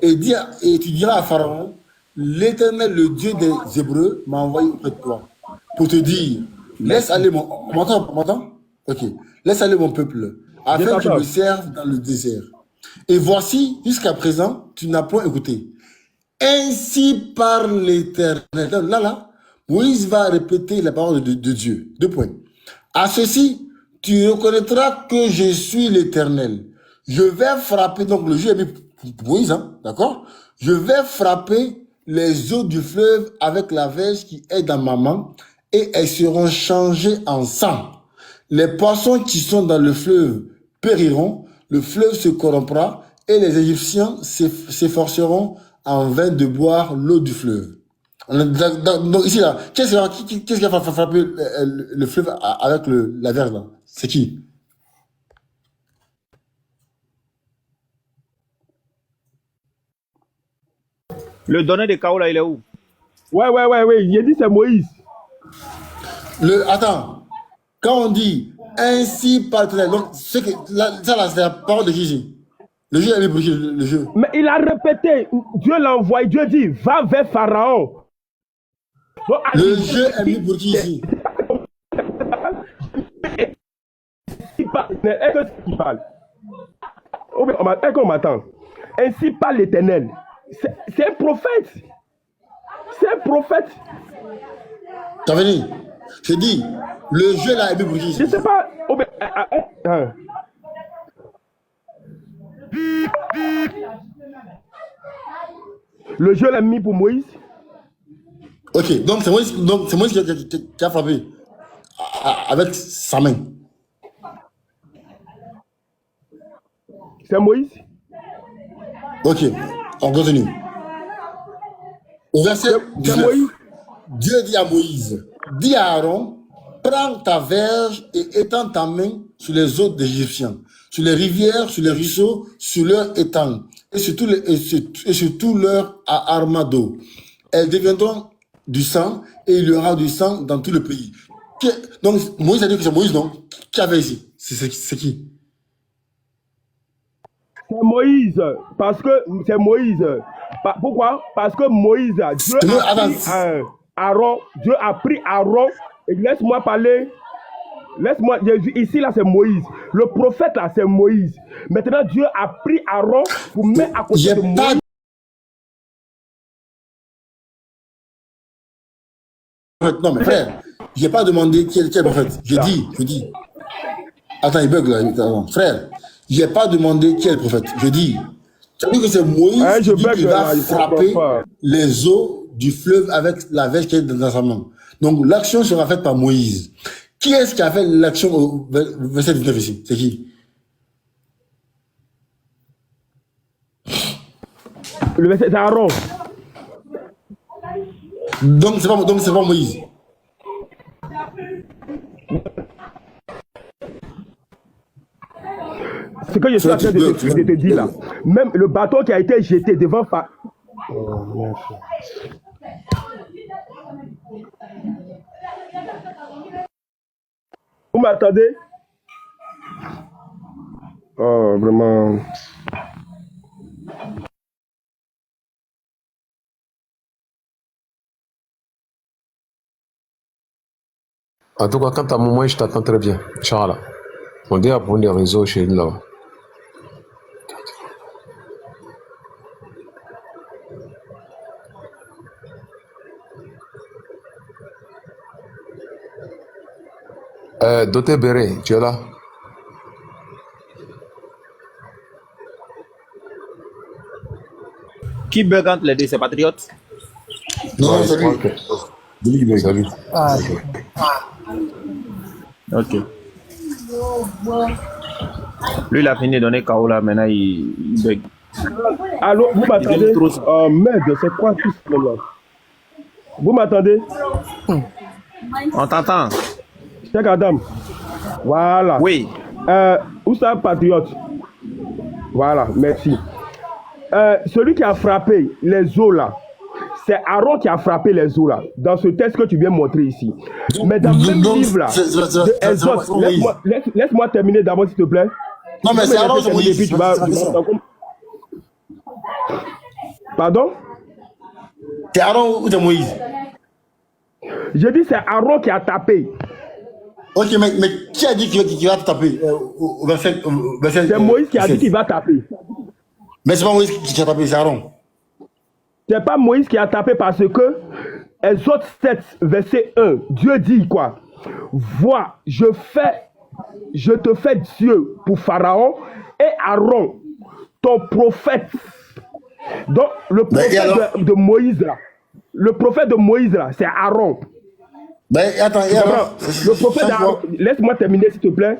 et tu diras à Pharaon, l'Éternel, le Dieu des Hébreux, m'a envoyé auprès de toi pour te dire, laisse aller mon... On m'entend? Ok. Laisse aller mon peuple, afin qu'il me serve dans le désert. Et voici, jusqu'à présent, tu n'as point écouté. Ainsi parle l'Éternel. Là, Moïse va répéter la parole de Dieu. 2 points. À ceci, tu reconnaîtras que je suis l'Éternel. Je vais frapper, donc le Dieu a mis Moïse, hein, d'accord? Je vais frapper les eaux du fleuve avec la verge qui est dans ma main et elles seront changées en sang. Les poissons qui sont dans le fleuve périront, le fleuve se corrompra et les Égyptiens s'efforceront en vain de boire l'eau du fleuve. Donc ici, là, qu'est-ce qui va frapper le fleuve avec la verge là? C'est qui?
Le donneur de chaos là, il est où?
Ouais. Il dit c'est Moïse.
Attends. Quand on dit ainsi partenaire, donc ça là, c'est la parole de Jésus. Le jeu est pour le jeu.
Mais il a répété, Dieu l'a envoyé, Dieu dit, va vers Pharaon.
Donc, le jeu est mis pour qui ici?
Est-ce qu'il parle? Est-ce qu'on m'attend? Ainsi parle l'Éternel. C'est un prophète.
T'as venu? Je dis, le jeu là est mis pour qui ici?
Je sais pas. Le jeu l'a mis pour Moïse.
Ok, donc c'est Moïse qui a frappé avec sa main.
C'est Moïse.
Ok, on continue. Au verset 19, Dieu dit à Moïse, dis à Aaron, prends ta verge et étends ta main sur les eaux des Égyptiens, sur les rivières, sur les ruisseaux, sur leurs étangs et sur tout leur armado. Elles deviendront du sang et il y aura du sang dans tout le pays. Donc Moïse a dit que c'est Moïse, non? Qui avait ici? C'est qui?
C'est Moïse, parce que c'est Moïse. Pourquoi? Parce que Moïse, Dieu a pris Aaron, et laisse-moi parler. Laisse-moi, ici là c'est Moïse. Le prophète là c'est Moïse. Maintenant Dieu a pris Aaron pour mettre à côté de Moïse.
Non mais frère, je n'ai pas demandé qui est le prophète. Je dis. Attends, il bug là. Attends, frère, je n'ai pas demandé qui est le prophète. Je dis. Tu as dit que c'est Moïse qui va frapper les eaux du fleuve avec la verge qui est dans sa main. Donc l'action sera faite par Moïse. Qui est-ce qui a fait l'action au verset 19 ici? C'est qui?
Le verset, c'est Aaron.
Donc c'est pas Moïse.
Ce que je suis en train de te dire là. Même le bateau qui a été jeté devant Vous m'attendez? Oh, vraiment.
En tout cas, quant à moi, je t'attends très bien. Inch'Allah. On dit à prendre des réseaux chez nous là. Docteur Béré, tu es là?
Qui bug entre les deux, c'est Patriote?
Non,
Ouais,
c'est lui.
ok.
C'est lui qui bug.
Salut.
Ok. Lui, il a fini de donner KO là, maintenant il bug.
Allô, vous m'attendez?
donne trop ça.
Merde, c'est quoi tout ce problème? Vous m'attendez?
On t'entend?
Cheikh Adam. Voilà.
Oui.
Où ça, Patriote? Voilà, merci. Celui qui a frappé les eaux là, c'est Aaron qui a frappé les eaux là, dans ce texte que tu viens montrer ici. Mais dans le même livre là, de Exode, laisse-moi terminer d'abord s'il te plaît.
Non, mais c'est Aaron, c'est Moïse.
Puis tu vas, Pardon?
C'est Aaron ou c'est Moïse?
Je dis c'est Aaron qui a tapé.
Ok, mais qui a dit qu'il va te taper au verset,
C'est Moïse qui a dit qu'il va taper.
Mais c'est pas Moïse qui a tapé, c'est Aaron.
C'est pas Moïse qui a tapé parce que Exode 7, verset 1, Dieu dit quoi? Vois, je te fais Dieu pour Pharaon et Aaron, ton prophète. Donc, le prophète de Moïse là, le prophète de Moïse là, c'est Aaron.
Ben, attends,
le prophète d'Aaron, laisse-moi terminer s'il te plaît.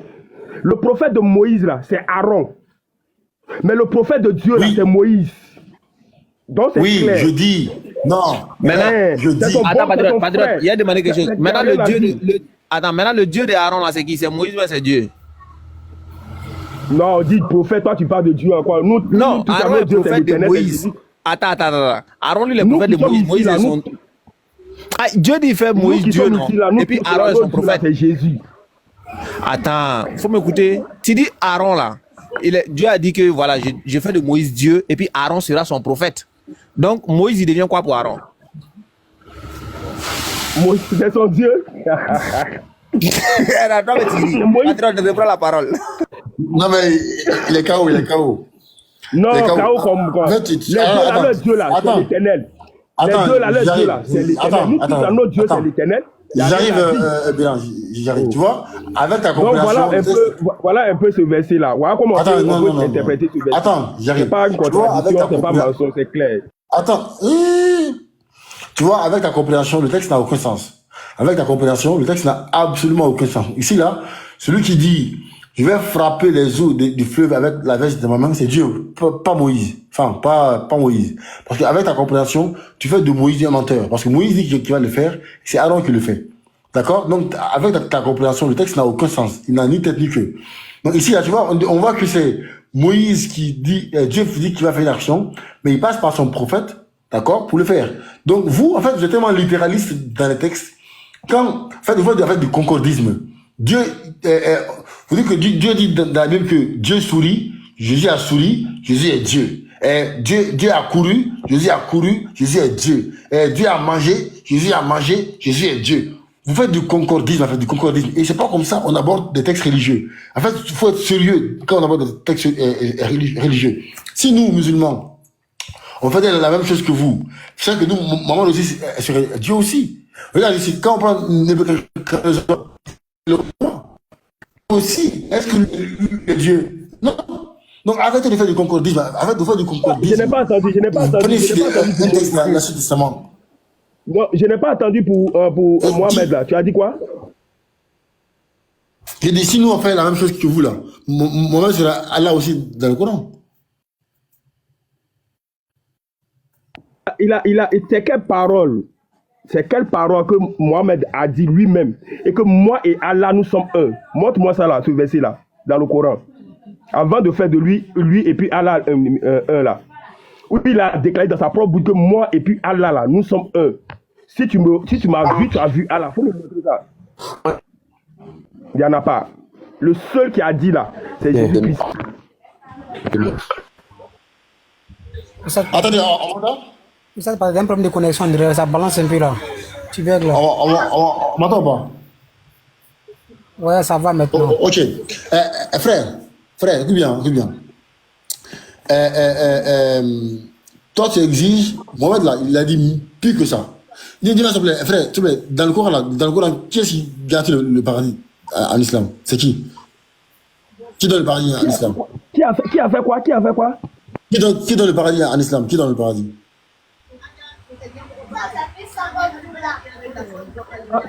Le prophète de Moïse là, c'est Aaron. Mais le prophète de Dieu là, c'est Moïse. Donc c'est clair.
Je dis. Non.
Maintenant,
je dis.
Attends, Patriote, il a demandé quelque chose. Maintenant, maintenant, le Dieu d'Aaron là, c'est qui? C'est Moïse ou c'est Dieu?
Non, dis prophète, toi tu parles de Dieu encore. Nous,
non, Aaron est le prophète de Moïse. Attends. Aaron, lui, est le prophète de Moïse. Moïse est son... Dieu dit fait Moïse Dieu, non? Et puis Aaron est son prophète.
C'est Jésus.
Attends, faut m'écouter. Tu dis Aaron là. Dieu a dit que voilà, je fais de Moïse Dieu et puis Aaron sera son prophète. Donc Moïse, il devient quoi pour Aaron?
Moïse, c'est son Dieu.
Attends, mais tu reprends la parole.
Non, mais il est KO,
Non, KO comme quoi. Les Dieu là, c'est l'éternel. Les Dieu là, c'est l'éternel. Nous tous, notre Dieu, c'est l'éternel.
J'arrive, tu vois, avec ta compréhension.
Donc voilà un peu ce verset là. Voilà comment on peut interpréter ce verset.
Attends, j'arrive.
C'est pas une contradiction, c'est pas mensonge, c'est clair.
Attends, tu vois, avec ta compréhension, le texte n'a aucun sens. Avec ta compréhension, le texte n'a absolument aucun sens. Ici là, celui qui dit je vais frapper les eaux du fleuve avec la veste de ma main, c'est Dieu, pas Moïse. Enfin, pas Moïse. Parce qu'avec ta compréhension, tu fais de Moïse un menteur. Parce que Moïse dit qu'il va le faire, c'est Aaron qui le fait. D'accord? Donc, avec ta compréhension, le texte n'a aucun sens. Il n'a ni tête ni queue. Donc ici, là, tu vois, on voit que c'est Moïse qui dit, Dieu dit qu'il va faire une action, mais il passe par son prophète, d'accord, pour le faire. Donc vous, en fait, vous êtes tellement littéraliste dans les textes, quand, en fait, vous faites du concordisme. Dieu, vous dites que Dieu dit dans la Bible que Dieu sourit, Jésus a souri, Jésus est Dieu. Dieu a couru, Jésus a couru, Jésus est Dieu. Dieu a mangé, Jésus a mangé, Jésus est Dieu. Vous faites du concordisme, en fait, du concordisme. Et c'est pas comme ça on aborde des textes religieux. En fait, il faut être sérieux quand on aborde des textes religieux. Si nous, musulmans, on fait la même chose que vous, c'est que nous, maman aussi, Dieu aussi. Regarde ici, quand on prend le aussi, est-ce que le Dieu? Non. Donc arrêtez de faire du concordisme, arrêtez de faire du concordisme.
Je n'ai pas entendu.
Prenez un texte, l'Ancien Testament.
Non, je n'ai pas entendu pour Mohamed là. Tu as dit quoi?
J'ai dit si nous on fait la même chose que vous là, Mohamed sera Allah aussi dans le Coran.
C'est quelle parole? C'est quelle parole que Mohamed a dit lui-même et que moi et Allah nous sommes un? Montre-moi ça là, ce verset là, dans le Coran. Avant de faire de lui et puis Allah un là. Où il a déclaré dans sa propre bouche que moi et puis Allah là, nous sommes un. Si tu m'as vu, tu as vu Allah. Faut me montrer ça. Il n'y en a pas. Le seul qui a dit là, c'est Jésus-Christ.
Attendez, on va
Ça, par exemple, un problème de connexion, ça balance un peu là. Tu veux là?
On m'entend pas?
Ouais, ça va maintenant.
Ok. Frère, écoute bien. Toi, tu exiges, Mohamed là, il a dit plus que ça. Dis-moi s'il te plaît, frère, s'il te plaît, dans le Coran, qui est-ce qui garantit le paradis en islam? C'est qui? Qui donne le paradis en islam?
Qui a fait quoi? Qui
donne le paradis en islam? Qui donne le paradis?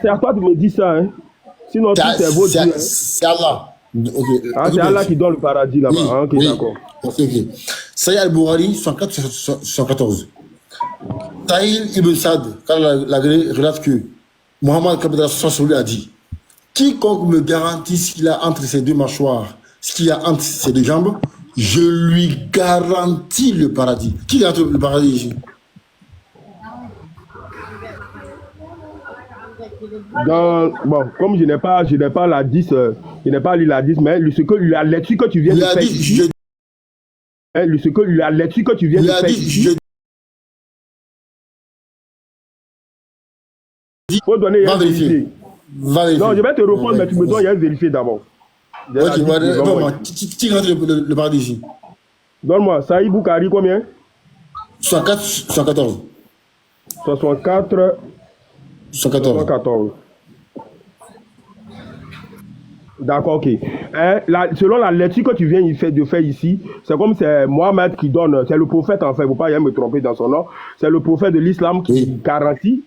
C'est à toi de me dire ça, hein. Sinon, tout est votre Dieu.
C'est Allah. Okay.
C'est Allah qui donne le paradis là-bas.
Oui,
ok,
oui.
d'accord.
Ok. Saïd al-Boukhari, 114. Tahir ibn Saad, quand la relate que Mohammed lui a dit: quiconque me garantit ce qu'il a entre ses deux mâchoires, ce qu'il a entre ses deux jambes, je lui garantis le paradis. Qui garantit le paradis ici?
Bon, comme je n'ai pas la 10, je n'ai pas lu la 10, mais la lecture que tu viens de faire ici, la lecture que tu viens de faire ici, il faut donner un vérifié. Non, je vais te répondre, mais tu me donnes un vérifié d'abord.
Qui garantit le paradis ici?
Donne-moi, Saïd Boukhari, combien?
114.
64. 114. D'accord, ok. Selon la lecture que tu viens de faire ici, c'est comme c'est Mohammed qui donne, c'est le prophète en fait, il ne faut pas me tromper dans son nom, c'est le prophète de l'islam qui garantit,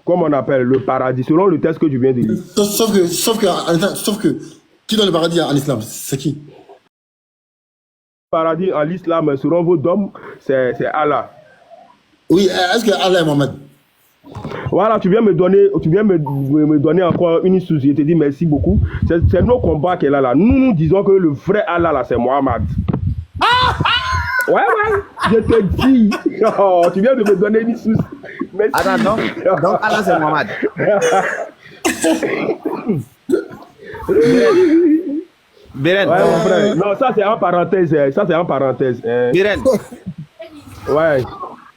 comme on appelle, le paradis, selon le texte que tu viens de lire.
Sauf que, qui donne le paradis en islam? C'est qui?
Le paradis en islam, selon vos dogmes, c'est Allah.
Oui, est-ce que Allah est Mohammed?
Voilà, tu viens me donner encore une source. Je te dis merci beaucoup. C'est nos combats qu'elle a là. Nous disons que le vrai Allah là, c'est Mohammed. Ouais, je te dis. Oh, tu viens de me donner une source. Merci.
Attends, donc Allah c'est Mohammed. Biren.
Ouais, mon frère. Non, ça c'est en parenthèse.
Biren.
Ouais.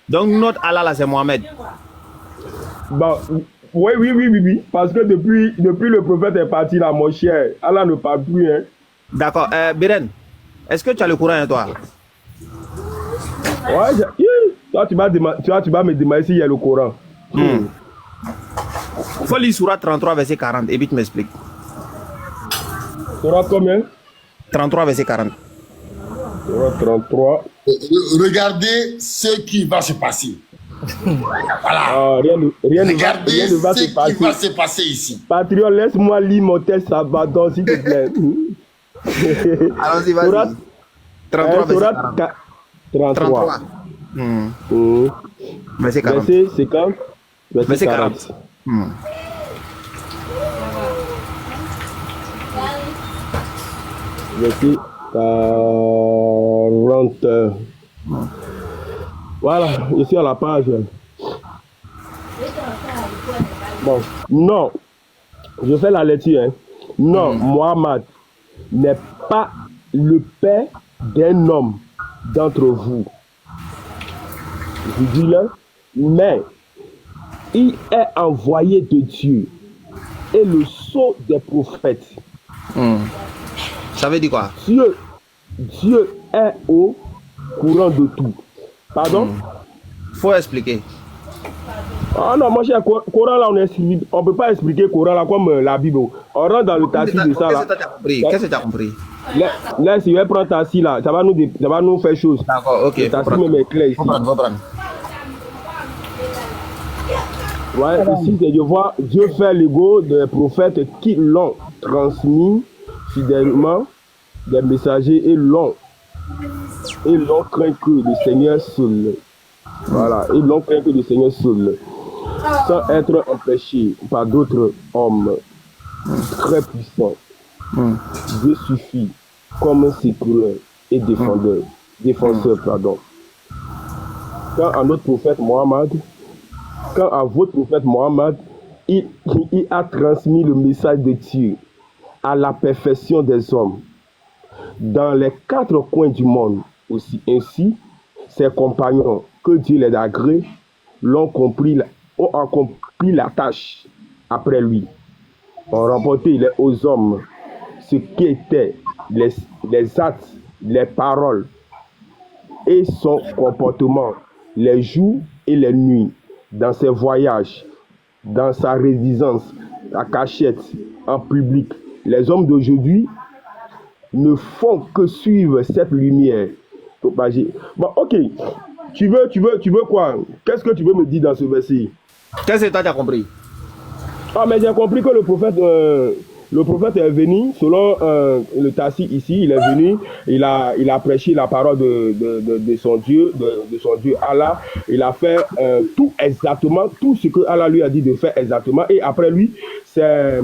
Donc notre Allah là, c'est Mohammed.
Bon, oui. Parce que depuis le prophète est parti là, mon cher, Allah ne parle plus. Hein.
D'accord. Biren, est-ce que tu as le Coran, toi?
Ouais, toi, tu vas me demander s'il y a le Coran.
Il faut lire Surah 33, verset 40, et puis tu m'expliques.
Surah combien?
33, verset 40.
Surah 33.
Regardez ce qui va se passer. Voilà.
Rien ne va
ce qui va se passer ici.
Patriote, laisse-moi lire mon texte Sabbaton, s'il te plaît.
Allons-y, vas-y. 33, verset 40. 33. Verset 40.
Verset 50. Verset 40. Verset 40. Voilà, ici à la page. Bon, non, je fais la lecture. Hein. Non, Mohammed n'est pas le père d'un homme d'entre vous. Je dis là, mais il est envoyé de Dieu et le sceau des prophètes.
Ça veut dire quoi?
Dieu est au courant de tout. Pardon?
Faut expliquer.
Ah non, mon cher, Coran là, on ne peut pas expliquer Coran là comme la Bible. On rentre dans le tassi de ça là.
Qu'est-ce que tu as compris?
Là, si je vais prendre tassi là, ça va nous faire chose.
D'accord, ok.
Le tassi même est clair ici.
Faut prendre.
Ouais, ici, je vois Dieu fait l'ego des prophètes qui l'ont transmis fidèlement des messagers et l'ont craint que le Seigneur seul. Voilà, ils l'ont craint que le Seigneur seul, sans être empêché par d'autres hommes très puissants. Dieu suffit comme un secoureur et défenseur, pardon. Quand à votre prophète Mohammed, il a transmis le message de Dieu à la perfection des hommes dans les 4 coins du monde aussi. Ainsi, ses compagnons, que Dieu les a agréés, ont accompli la tâche après lui. Ont remporté aux hommes ce qui était les actes, les paroles et son comportement, les jours et les nuits, dans ses voyages, dans sa résidence, la cachette, en public. Les hommes d'aujourd'hui ne font que suivre cette lumière propagée. Bon, ok. Tu veux quoi? Qu'est-ce que tu veux me dire dans ce verset?
Qu'est-ce que tu as compris?
Ah, mais j'ai compris que le prophète est venu, selon le Tassi ici, il est venu, il a prêché la parole de son Dieu, de son Dieu Allah. Il a fait tout exactement, tout ce que Allah lui a dit de faire exactement. Et après lui, ses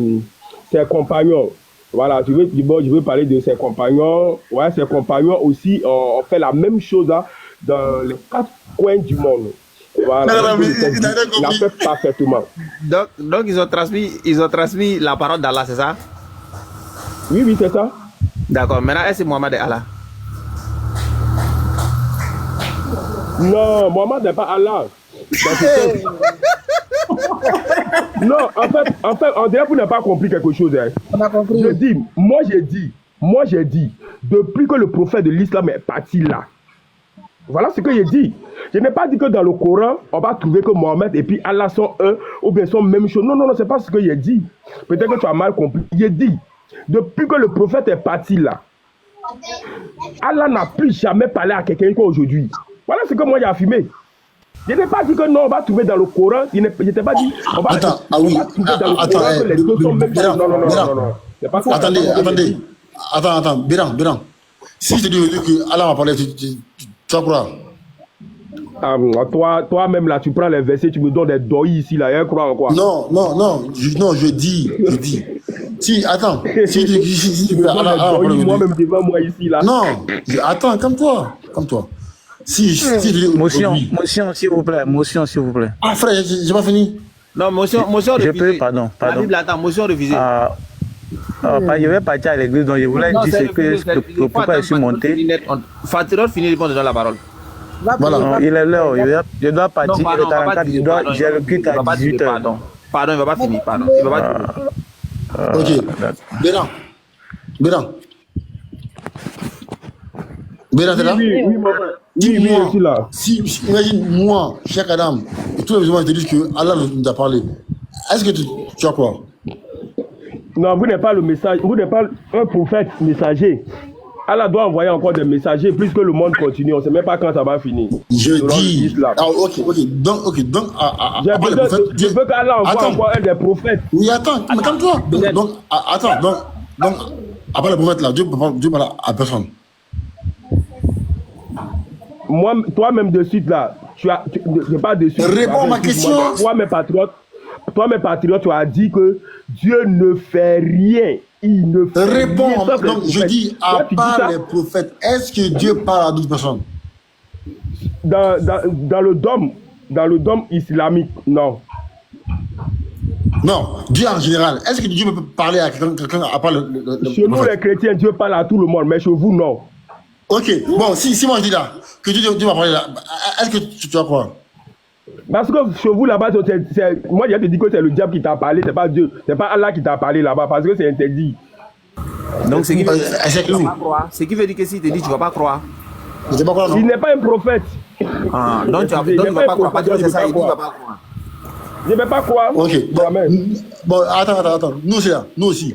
compagnons. Voilà, je veux parler de ses compagnons. Ouais, ses compagnons aussi ont fait la même chose hein, dans les 4 coins du monde. Voilà, il a fait parfaitement.
Donc ils ont transmis la parole d'Allah, c'est ça?
Oui, c'est ça.
D'accord, maintenant est-ce que Mohammed est Allah?
Non, Mohammed n'est pas Allah. Non, en fait, on dirait que vous n'avez pas compris quelque chose. Hein.
On a compris.
Moi j'ai dit, depuis que le prophète de l'islam est parti là, voilà ce que j'ai dit. Je n'ai pas dit que dans le Coran, on va trouver que Mohammed et puis Allah sont un, ou bien sont même chose. Non, c'est pas ce que j'ai dit. Peut-être que tu as mal compris. J'ai dit, depuis que le prophète est parti là, Allah n'a plus jamais parlé à quelqu'un qu'aujourd'hui. Voilà ce que moi j'ai affirmé. Je n'ai pas dit que non, on va trouver dans le Coran. Je n'ai pas dit. On va trouver dans le Coran que les deux sont même pas. Non.
Attends, Béran. Si je te dis que Allah m'a parlé, tu vas croire?
Toi-même là, tu prends les versets, tu me donnes des doigts ici là, croire en quoi?
Non, je dis. Si, attends. Si tu peux,
moi-même devant moi ici là.
Non, attends, comme toi.
Motion, s'il vous plaît.
Ah, frère, j'ai pas fini.
Non, motion refusée.
Pardon.
La Bible attend, motion refusée.
Je vais partir à l'église, donc je voulais dire ce que le prophète est monté.
Fatirot finit de donner la parole.
Voilà.
Non, il est l'heure, je dois partir.
Non, pardon,
j'ai le culte à 18h.
Pardon, il va pas finir.
Ok. Béran, t'es là?
Oui, je suis là.
Si, imagine, moi, Cheikh Adam, et tous les musulmans te disent que Allah nous a parlé. Est-ce que tu as quoi?
Non, vous n'êtes pas le message, vous n'êtes pas un prophète messager. Allah doit envoyer encore des messagers puisque le monde continue. On ne sait même pas quand ça va finir.
Je dis. Ah, ok. Donc,
je veux qu'Allah envoie encore un des prophètes.
Oui, attends, mais calme-toi. Donc, après le prophète là, Dieu parle à personne.
Moi, toi-même de suite là, tu pas de suite.
Réponds à ma question.
Toi, mes patriotes, tu as dit que Dieu ne fait rien. Il ne fait
Réponds.
rien.
Donc, je dis, à part les prophètes, est-ce que Dieu parle à d'autres personnes?
Dans le dôme islamique, non.
Non, Dieu en général. Est-ce que Dieu peut parler à quelqu'un à part le
chez nous, les chrétiens, Dieu parle à tout le monde, mais chez vous, non.
Ok, bon, si moi je dis là, que Dieu va parler là, est-ce que tu vas croire?
Parce que chez vous là-bas, moi je te dis que c'est le diable qui t'a parlé, c'est pas Dieu, c'est pas Allah qui t'a parlé là-bas, parce que c'est interdit.
Donc ce qui veut dire que si tu te dis tu vas pas croire.
Il n'est pas un prophète.
Ah, donc tu ne vas pas croire, parce que c'est ça, il dit tu vas pas croire.
Je ne vais pas croire.
Ok, bon, attends, nous c'est là, nous aussi.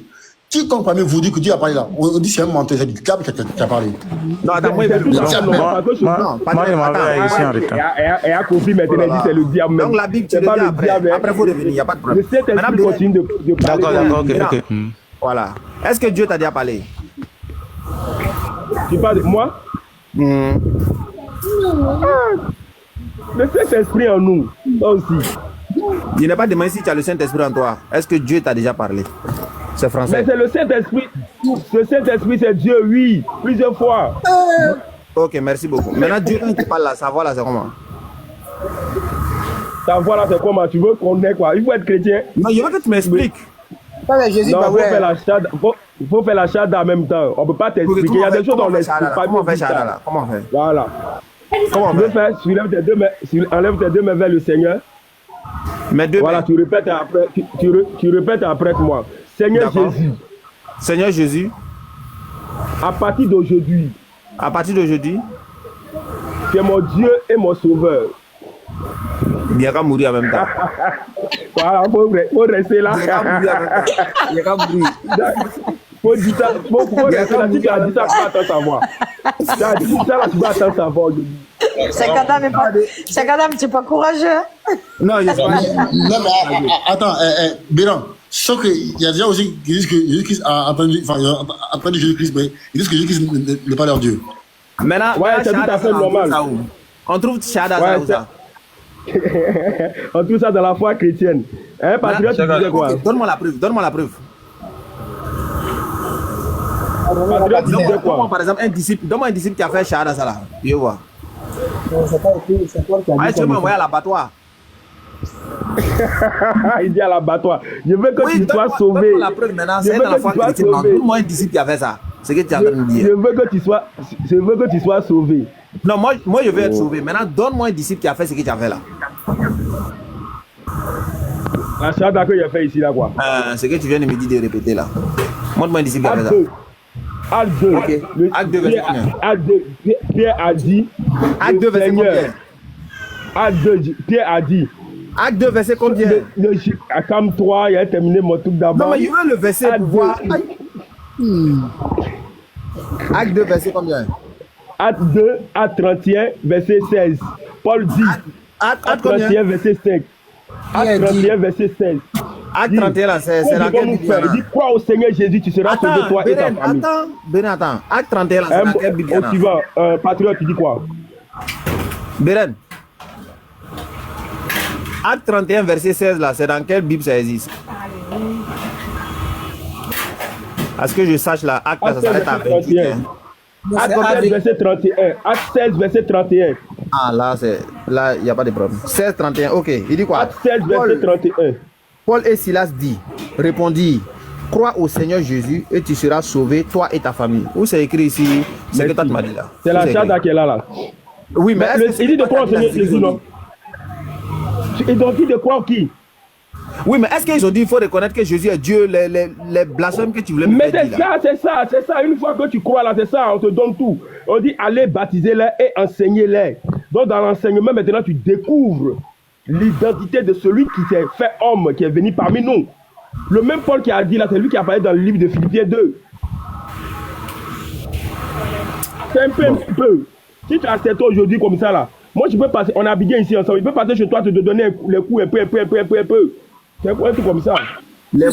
Quiconque parmi vous dit que Dieu a parlé là, on dit c'est un menteur, c'est du diable qui a parlé.
Non, attends, moi,
je m'en vais ici en retard.
Et a compris maintenant, il dit c'est le diable même.
Donc la Bible, tu le dis après. Après, il faut revenir, il n'y a pas de problème.
Le Saint-Esprit continue de parler.
D'accord, ok.
Voilà. Est-ce que Dieu t'a déjà parlé?
Tu parles de moi? Le Saint-Esprit en nous, toi aussi.
Je n'ai pas demandé si tu as le Saint-Esprit en toi. Est-ce que Dieu t'a déjà parlé? C'est français.
Mais c'est le Saint-Esprit. Le Saint-Esprit, c'est Dieu, oui, plusieurs fois.
Ok, merci beaucoup. Maintenant, Dieu, quand il parle là, savoir là, c'est comment?
Ta voix là, c'est comment? Tu veux qu'on ait quoi? Il faut être chrétien.
Non, je veux que tu m'expliques.
Pas avec Jésus,
Non,
bah
faut
ouais.
faire la chade. Faut faire la chade en même temps. On peut pas t'expliquer. Il y a des choses dans l'esprit.
Comment on fait Shahada là? Comment on fait?
Voilà.
Comment on
Tu veux
fait?
faire, tu enlèves tes deux mains vers le Seigneur.
Mes deux
Voilà,
mains.
tu répètes après, tu répètes après moi. Seigneur
D'accord.
Jésus,
Seigneur Jésus,
à partir d'aujourd'hui,
à partir d'aujourd'hui,
tu es mon Dieu et mon Sauveur.
il n'y a qu'à mourir en même temps.
Voilà, faut rester là.
Il n'y a qu'à mourir en même temps. Il n'y a qu'à mourir.
Faut dire ça, faut rester là. Si tu as dit ça, tu vas attendre savoir. Tu as dit ça là, tu vas attendre savoir aujourd'hui.
C'est quand même, tu n'es pas courageux. Hein?
Non, il n'y a pas.
Non, mais attends, Béran, sauf qu'il y a des gens aussi qui disent que Jésus-Christ a entendu, enfin, ils ont entendu Jésus-Christ, mais ils disent que Jésus-Christ n'est pas leur Dieu.
Maintenant,
Ouais, c'est tout
Shahada,
à fait
ça, on trouve
normal.
ça où? On trouve Shahada
Ouais,
ça où ça?
On trouve ça dans la foi chrétienne. Hein, patriote, tu disais quoi?
Ok, donne-moi la preuve, donne-moi la preuve.
Patriote, tu disais
Donne-moi
quoi?
par exemple un disciple, donne-moi un disciple qui a fait Shahada ça là. Je vais voir.
C'est pas écrit, c'est toi qui as
Ah,
dit
tu
ça.
veux m'envoyer à l'abattoir?
Il dit à l'abattoir. Je veux que
Oui,
tu sois
donne-moi
sauvé.
donne-moi la preuve maintenant,
Je
c'est
veux
dans la
que
foi
tu sois
chrétienne. Non,
sauvé.
donne-moi un disciple qui a fait ça. C'est ce que tu es en train de me
Je
dire.
veux que tu sois sauvé.
Non, moi je veux être sauvé. Maintenant, donne-moi un disciple qui a fait ce que tu as fait là.
La charte que j'ai fait ici là quoi.
Ce que tu viens de me dire de répéter là. Montre-moi un disciple qui a fait
Acte
ça.
2. Acte 2.
Ok. Acte 2, verset combien?
Acte 2. Pierre a dit.
Acte 2, verset combien?
Acte 2. Pierre a dit.
Acte 2, verset combien?
Calme-toi, il a terminé mon truc d'abord.
Non, mais je veux le verset pour voir. Acte 2, verset combien?
Acte 2, acte 31, verset 16. Paul dit.
Acte
Acte
combien?
31, verset 5. Acte 31, verset 16.
Acte 31 là, c'est dans quel Bible?
Il dit, crois au Seigneur Jésus, tu seras sauvé toi et ta famille.
Attends. Acte 31 là, c'est dans quel Bible?
Au suivant, patriote, tu dis quoi?
Béren. Acte 31, verset 16 là, c'est dans quelle Bible ça existe? À ce que je sache là, acte là, ça s'arrête à 28.
Acte 16, verset 31. Acte 16, verset 31.
Ah là, il n'y a pas de problème. 16, 31, ok. Il dit quoi?
Acte 16, verset 31.
Paul et Silas répondit, crois au Seigneur Jésus et tu seras sauvé, toi et ta famille. Où c'est écrit ici? C'est que toi tu m'as dit là.
C'est la charte qui est là.
Oui, mais
il dit de quoi au Seigneur Jésus, non? Et donc, il dit de quoi qui?
Oui, mais est-ce qu'ils ont dit qu'il faut reconnaître que Jésus est Dieu, les blasphèmes que tu voulais me
faire
dire là?
Mais c'est ça. Une fois que tu crois là, c'est ça, on te donne tout. On dit allez baptiser-les et enseignez-les. Donc dans l'enseignement, maintenant, tu découvres l'identité de celui qui s'est fait homme, qui est venu parmi nous. Le même Paul qui a dit là, c'est lui qui a parlé dans le livre de Philippiens 2. C'est un peu. Si tu acceptes aujourd'hui comme ça là, moi je peux passer, on a habillé ici ensemble, je peux passer chez toi, te donner les coups un peu. C'est un truc comme ça.
Les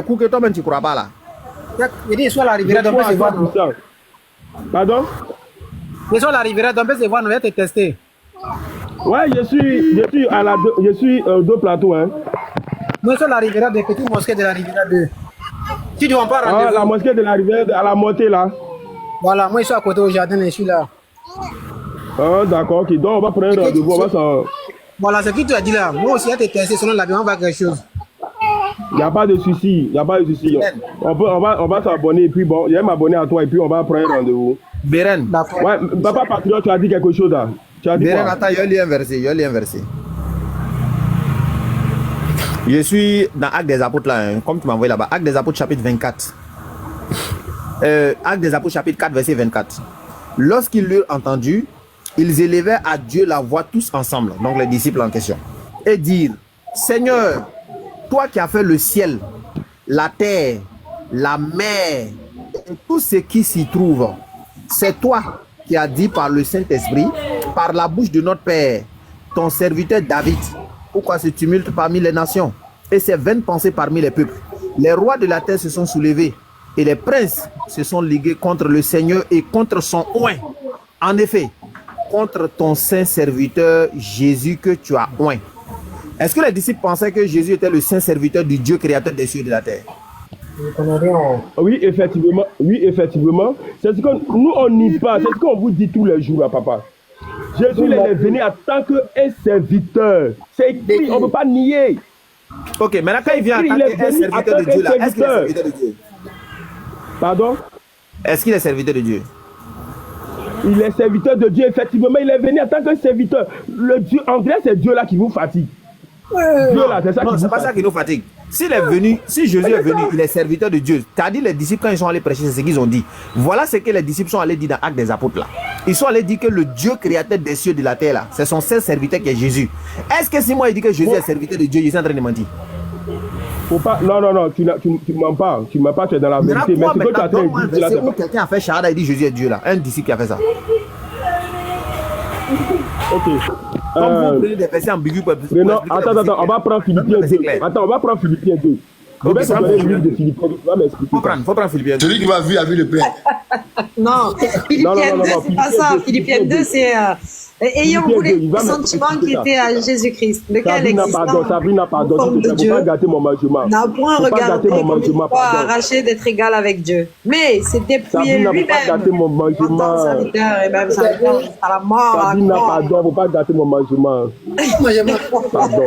coups que toi-même tu crois pas là.
Il dit, soit l'arrivée, donc on peut se voir.
Pardon?
Mais soit l'arrivée, donc on peut se voir, on va te tester.
Ouais, je suis deux plateaux, hein.
Moi, sur la Riviera, des petites mosquées de la Riviera 2. Tu dois pas rendez-vous.
Ah, la mosquée de la Riviera, à la montée là.
Voilà, moi, je suis à côté au jardin, je suis là.
Ah, d'accord, ok. Donc, on va prendre un rendez-vous, on va s'en...
Voilà, ce que tu as dit là. Moi aussi, à te tester, selon l'avion, on va faire quelque chose.
Il n'y a pas de souci, On va s'abonner, et puis bon, je vais m'abonner à toi, et puis on va prendre un rendez-vous.
Béren.
Ouais, papa Patriote, tu as dit quelque chose là. Tu as dit
Béren,
quoi?
attends, je lis un verset. Je suis dans Actes des Apôtres là, hein, comme tu m'as envoyé là-bas. Actes des Apôtres chapitre 24. Actes des Apôtres chapitre 4 verset 24. Lorsqu'ils l'eurent entendu, ils élevèrent à Dieu la voix tous ensemble, donc les disciples en question, et dirent, Seigneur, toi qui as fait le ciel, la terre, la mer, et tout ce qui s'y trouve, c'est toi qui as dit par le Saint-Esprit, par la bouche de notre Père, ton serviteur David, pourquoi ce tumulte parmi les nations et ces vaines pensées parmi les peuples? Les rois de la terre se sont soulevés et les princes se sont ligués contre le Seigneur et contre son oint. En effet, contre ton saint serviteur Jésus que tu as oint. Est-ce que les disciples pensaient que Jésus était le saint serviteur du Dieu créateur des cieux et de la terre?
Oui, effectivement. C'est ce que nous, on n'y pas. C'est ce qu'on vous dit tous les jours, là, papa. Jésus il est venu en tant qu'un serviteur. C'est écrit, on ne peut pas nier.
Ok, maintenant quand il vient en tant qu'un serviteur de Dieu, là, est-ce qu'il est serviteur de Dieu?
Pardon?
Est-ce qu'il est serviteur de Dieu?
Il est serviteur de Dieu, effectivement, il est venu en tant qu'un serviteur. Le Dieu, en grec, c'est Dieu là qui vous fatigue. Dieu là, c'est ça qui vous
c'est pas
fatigue.
ça qui nous fatigue. S'il est venu, si Jésus est venu, il est serviteur de Dieu. T'as dit les disciples quand ils sont allés prêcher, c'est ce qu'ils ont dit. Voilà ce que les disciples sont allés dire dans Actes des Apôtres là. Ils sont allés dire que le Dieu créateur des cieux et de la terre là, c'est son seul serviteur qui est Jésus. Est-ce que si moi il dit que Jésus est serviteur de Dieu, je suis en train de mentir?
Faut pas, non, tu mens pas. Tu mens pas, tu es dans la vérité. Mais ce que tu as dit là, c'est pas.
Quelqu'un a fait charada et dit Jésus est Dieu là. Un disciple qui a fait ça.
Ok.
Comme vous prenez des versets ambigus pour
non, attends, on va prendre Philippiens 2. Attends, on va prendre Philippiens 2. Je vais te donner le livre de Philippiens 2. Tu vas m'expliquer.
Faut prendre Philippiens 2.
Celui qui va vu a vu le Père.
Non, Philippiens 2, c'est pas ça. Philippiens 2, c'est ayant voulu le sentiment qui était à Jésus-Christ, lequel existant
Sabrina, pardon,
forme de
faut
Dieu,
pas gâter mon mangement.
n'a point regardé comme une fois arraché d'être égal avec Dieu, mais s'est dépouillé
Sabrina,
lui-même
faut pas gâter mon
en tant que
mangement.
serviteur et même serviteur jusqu'à la mort.
Sabrina, pardon, faut pas gâter mon mangement. Pardon.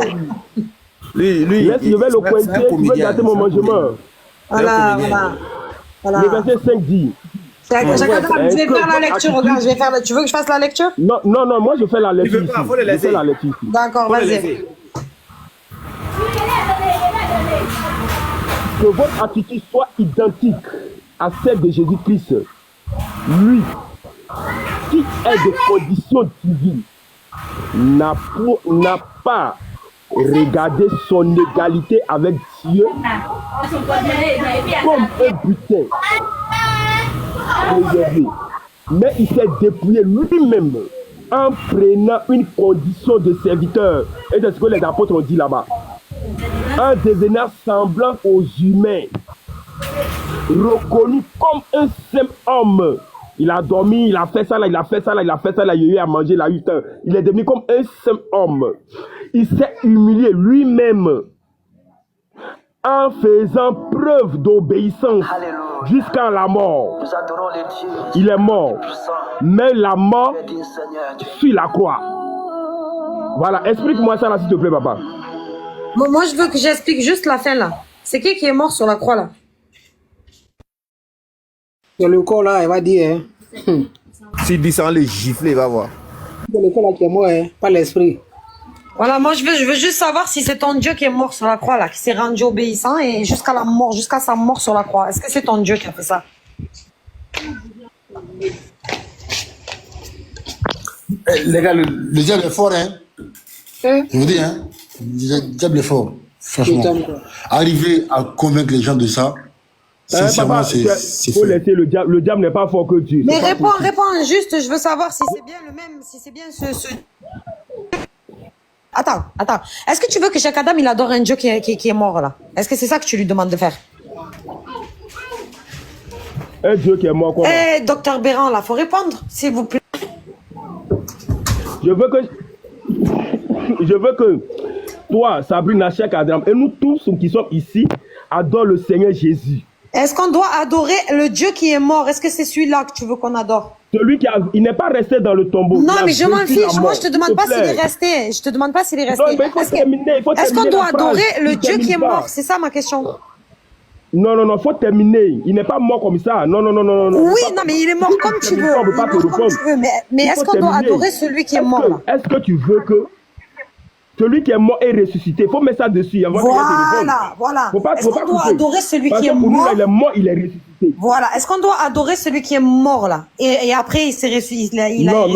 Lui,
laisse, je vais le pointer, tu veux gâter mon mangement.
Voilà.
Le verset 5 dit.
Je vais faire la lecture, regarde, tu veux que je fasse la lecture?
Non, moi je fais la lecture ici. Je fais la lecture ici.
D'accord, vas-y.
Que votre attitude soit identique à celle de Jésus-Christ. Lui, qui est de condition divine, n'a pas regardé son égalité avec Dieu comme un butin réservé. Mais il s'est dépouillé lui-même en prenant une condition de serviteur. Et c'est ce que les apôtres ont dit là-bas. En devenant semblant aux humains, reconnu comme un simple homme. Il a dormi, il a fait ça là, il a fait ça là, il a fait ça là, il a eu à manger, il a eu faim. Il est devenu comme un simple homme. Il s'est humilié lui-même en faisant preuve d'obéissance jusqu'à la mort. Il est mort, mais la mort sur la croix. Voilà, explique-moi ça là s'il te plaît, papa.
Moi, je veux que j'explique juste la fin là. C'est qui est mort sur la croix là?
Dans le corps là, il va dire.
S'il dit ça, on le gifle, il va voir.
C'est le corps là qui est mort, pas l'esprit.
Voilà, moi je veux juste savoir si c'est ton Dieu qui est mort sur la croix là, qui s'est rendu obéissant et jusqu'à la mort, jusqu'à sa mort sur la croix. Est-ce que c'est ton Dieu qui a fait ça?
Les gars, le diable est fort, hein. Je vous dis, hein. Le diable est fort, franchement. Arriver à convaincre les gens de ça, sincèrement, c'est
faut laisser le diable n'est pas fort que Dieu.
Mais réponds juste, je veux savoir si c'est bien le même, si c'est bien ce... Attends. Est-ce que tu veux que chaque Adam, il adore un Dieu qui est mort, là? Est-ce que c'est ça que tu lui demandes de faire?
Un Dieu qui est mort, quoi?
Eh, docteur Béran, là, faut répondre, s'il vous plaît.
Je veux que toi, Sabrina, chaque Adam, et nous tous qui sommes ici, adorent le Seigneur Jésus.
Est-ce qu'on doit adorer le Dieu qui est mort? Est-ce que c'est celui-là que tu veux qu'on adore?
Celui qui il n'est pas resté dans le tombeau.
Non, mais je m'en fiche. Moi, je te demande pas s'il est resté. Je te demande pas s'il est resté. Est-ce qu'on doit adorer le Dieu qui est mort? C'est ça ma question.
Non, faut terminer. Il n'est pas mort comme ça. Non.
Oui, non, mais il est mort comme tu veux. Mais est-ce qu'on doit adorer celui qui est mort là?
Est-ce que tu veux que celui qui est mort est ressuscité? Il faut mettre ça dessus.
Voilà. Est-ce qu'on doit adorer celui qui est mort?
Pour nous, il est mort, il est ressuscité.
Voilà. Est-ce qu'on doit adorer celui qui est mort là? Et après, il s'est ressuscité.
Non.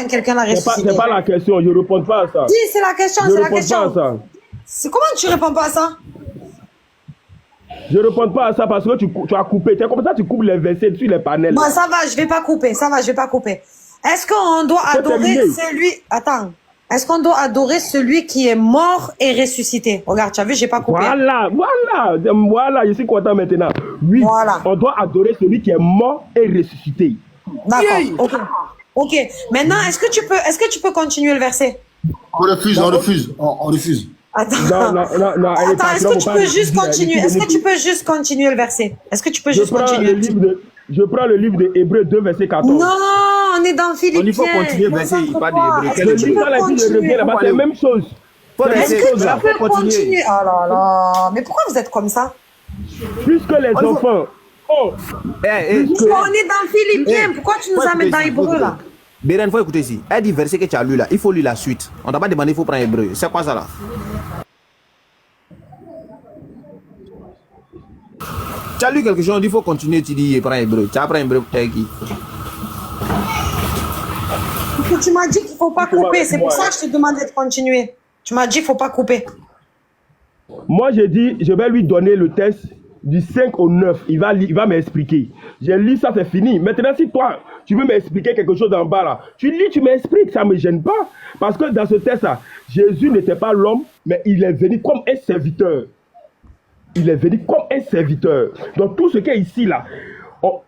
Quelqu'un l'a ressuscité.
C'est pas la question. Je ne réponds pas à ça.
Si, c'est la question.
Je ne réponds pas à ça.
Comment tu réponds pas à ça?
Je ne réponds pas à ça parce que tu as coupé. C'est comme ça tu coupes les versets sur les panels.
Bon, ça va, je vais pas couper. Est-ce qu'on doit adorer celui... Attends. Est-ce qu'on doit adorer celui qui est mort et ressuscité? Regarde, tu as vu, j'ai pas coupé.
Voilà, je suis content maintenant. Oui, voilà. On doit adorer celui qui est mort et ressuscité.
D'accord, ok. Maintenant, est-ce que tu peux continuer le verset?
On refuse.
Attends, est-ce que tu peux juste continuer? Est-ce que tu peux juste continuer le verset? Est-ce que tu peux juste continuer?
Je prends le livre de Hébreux 2, verset 14.
Non, on est dans Philippiens.
Il faut continuer, verset, il parle de
Est-ce que tu peux continuer?
C'est la même chose.
Est-ce que tu peux continuer? Oh là là. Mais pourquoi vous êtes comme ça?
Puisque les enfants... Oh.
On est dans Philippiens. Pourquoi tu nous amènes dans Hébreu là?
Béren, il faut écouter ici. Elle dit verset que tu as lu là, il faut lire la suite. On t'a pas demandé, il faut prendre Hébreu. C'est quoi ça là? Tu as lu quelque chose, il faut continuer, tu dis prends Hébreu. Tu as pris Hébreu pour qui?
Tu m'as dit qu'il ne faut pas couper, c'est pour ça que je te demandais de continuer. Tu m'as dit qu'il ne faut pas couper.
Moi, j'ai dit, je vais lui donner le test du 5 au 9. Il va m'expliquer. J'ai lu ça, c'est fini. Maintenant, si toi, tu veux m'expliquer quelque chose en bas là, tu lis, tu m'expliques, ça ne me gêne pas. Parce que dans ce test-là, Jésus n'était pas l'homme, mais il est venu comme un serviteur. Il est venu comme un serviteur. Donc, tout ce qui est ici là,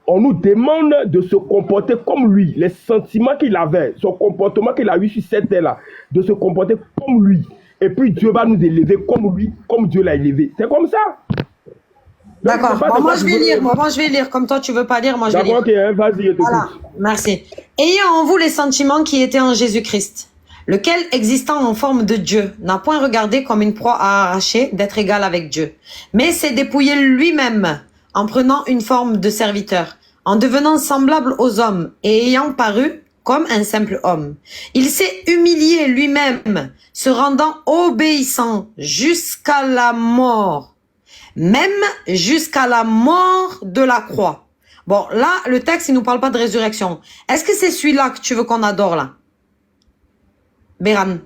on nous demande de se comporter comme lui, les sentiments qu'il avait, son comportement qu'il a eu sur cette terre-là, de se comporter comme lui. Et puis Dieu va nous élever comme lui, comme Dieu l'a élevé. C'est comme ça.
D'accord. Bon, moi je vais lire. Moi je vais lire. Comme toi tu veux pas lire, moi je vais lire.
D'accord, ok, vas-y, je t'écoute.
Voilà. Merci. Ayant en vous les sentiments qui étaient en Jésus-Christ, lequel, existant en forme de Dieu, n'a point regardé comme une proie à arracher d'être égal avec Dieu, mais s'est dépouillé lui-même en prenant une forme de serviteur, en devenant semblable aux hommes et ayant paru comme un simple homme. Il s'est humilié lui-même, se rendant obéissant jusqu'à la mort, même jusqu'à la mort de la croix. Bon, là, le texte, il nous parle pas de résurrection. Est-ce que c'est celui-là que tu veux qu'on adore, là? Béran.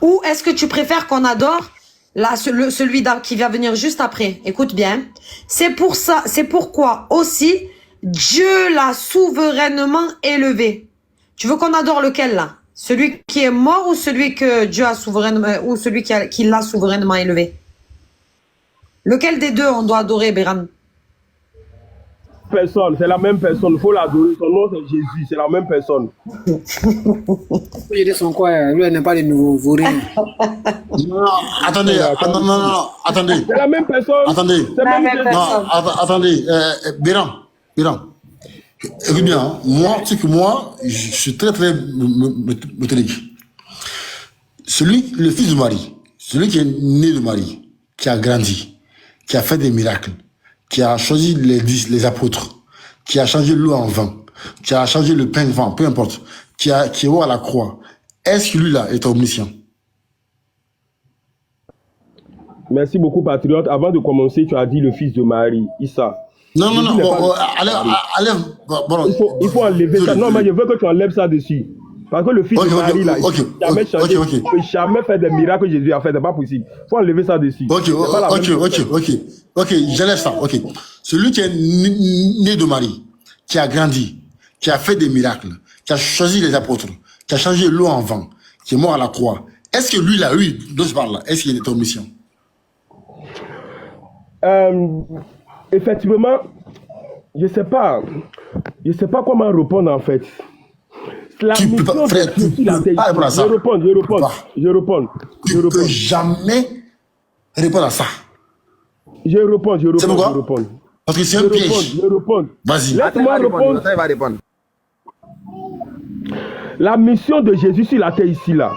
Ou est-ce que tu préfères qu'on adore là, celui qui va venir juste après? Écoute bien. C'est pour ça, c'est pourquoi aussi Dieu l'a souverainement élevé. Tu veux qu'on adore lequel là? Celui qui est mort ou celui que Dieu a souverainement, ou celui qui l'a souverainement élevé? Lequel des deux on doit adorer, Béran?
Personne, c'est la même personne, il faut l'adorer. Son nom c'est Jésus, c'est la même personne.
Il dit son quoi? Lui, il n'est pas de nouveau rien.
Non, attendez, attendez.
C'est la même personne.
Attendez.
Non,
attendez. Béran. Écoute bien, hein. Moi, tu sais que moi, je suis très méthodique. Le fils de Marie, celui qui est né de Marie, qui a grandi, qui a fait des miracles, qui a choisi les apôtres, qui a changé l'eau en vin, qui a changé le pain en vin, peu importe, qui est mort à la croix, est-ce que lui-là est omniscient?
Merci beaucoup, patriote. Avant de commencer, tu as dit le fils de Marie, Issa.
Non,
il faut enlever ça. Non, mais je veux que tu enlèves ça dessus. Parce que le fils de Marie, là, il jamais changé, il ne peut jamais faire des miracles que Jésus a fait, c'est pas possible. Il faut enlever ça dessus.
Ok, j'enlève ça, ok. Celui qui est né de Marie, qui a grandi, qui a fait des miracles, qui a choisi les apôtres, qui a changé l'eau en vin, qui est mort à la croix, est-ce que lui, là, dont je parle là, est-ce qu'il est omniscient?
Effectivement, je sais pas comment répondre en fait.
Tu peux pas, frère, tu peux pas répondre à ça.
Je réponds.
Tu ne peux jamais répondre à ça.
Je réponds.
C'est pourquoi? Parce que c'est un piège.
Je réponds.
Vas-y.
Laisse-moi répondre. Ça, il va répondre.
La mission de Jésus sur la terre ici là,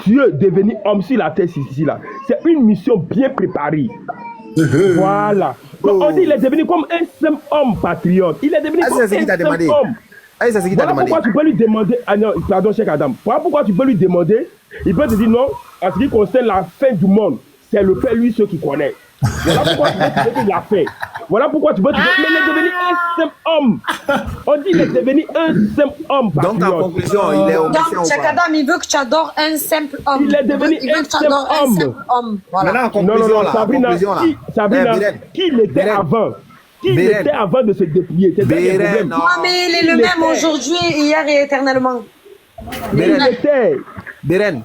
Dieu devenu homme sur la terre ici là, c'est une mission bien préparée. Voilà. Donc, on dit qu'il est devenu comme un simple homme patriote. Il est devenu comme un simple homme. Voilà pourquoi tu peux lui demander. Ah non, pardon, Cheikh Adam. Voilà pourquoi tu peux lui demander. Il peut te dire non, en ce qui concerne la fin du monde, c'est le Père, lui, ceux qui connaissent. Voilà pourquoi tu peux te dire qu'il l'a fait. Voilà pourquoi tu peux te dire, mais il est devenu un simple homme. On dit qu'il est devenu un simple homme patriote.
Donc, en conclusion, il est omniscient.
Donc, Cheikh Adam, il veut que tu adores un simple homme.
Il est devenu un simple homme.
Voilà.
Maintenant, en conclusion,
Sabrina, qui il était avant? Qui il était avant de se dépouiller? C'est ça le problème.
Non, mais il est le même aujourd'hui, hier et éternellement.
Béren.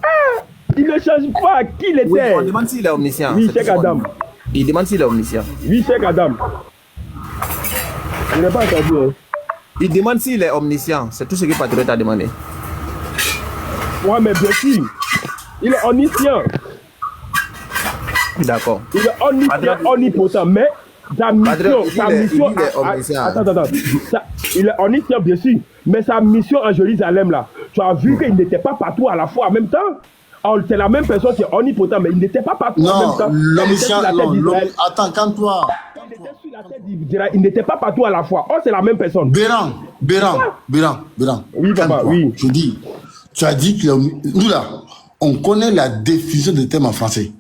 Il ne change pas qui il était.
Oui, on demande s'il est omniscient.
Oui, Cheikh Adam.
Il demande s'il est omniscient.
Oui, Cheikh Adam. Je n'ai pas entendu. Hein.
Il demande s'il est omniscient. C'est tout ce que Patriote a demandé.
Ouais, mais bien sûr. Il est omniscient.
D'accord.
Il est omniscient, omnipotent. Mais Sa mission, on y tient bien sûr, mais sa mission en Jérusalem là, tu as vu qu'il n'était pas partout à la fois en même temps. C'est la même personne qui est omnipotent, mais il n'était pas partout en même temps.
Attends, calme-toi.
Il n'était pas partout à la fois. Oh, c'est la même personne.
Béran.
Oui, papa, oui.
Je dis, tu as dit que nous là, on connaît la définition des termes en français.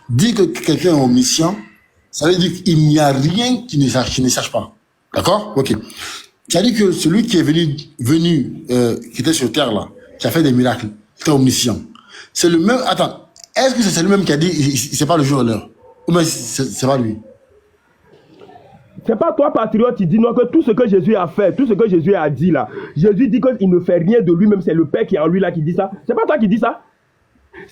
Dire que quelqu'un est omniscient, ça veut dire qu'il n'y a rien qui ne sache pas. D'accord? Ok. Tu as dit que celui qui est venu, qui était sur terre là, qui a fait des miracles, était omniscient. C'est le même. Attends, est-ce que c'est le même qui a dit, c'est pas le jour et l'heure? Ou bien c'est pas lui?
C'est pas toi, patriote, qui dis non que tout ce que Jésus a fait, tout ce que Jésus a dit là, Jésus dit qu'il ne fait rien de lui-même, c'est le Père qui est en lui là qui dit ça. C'est pas toi qui dis ça?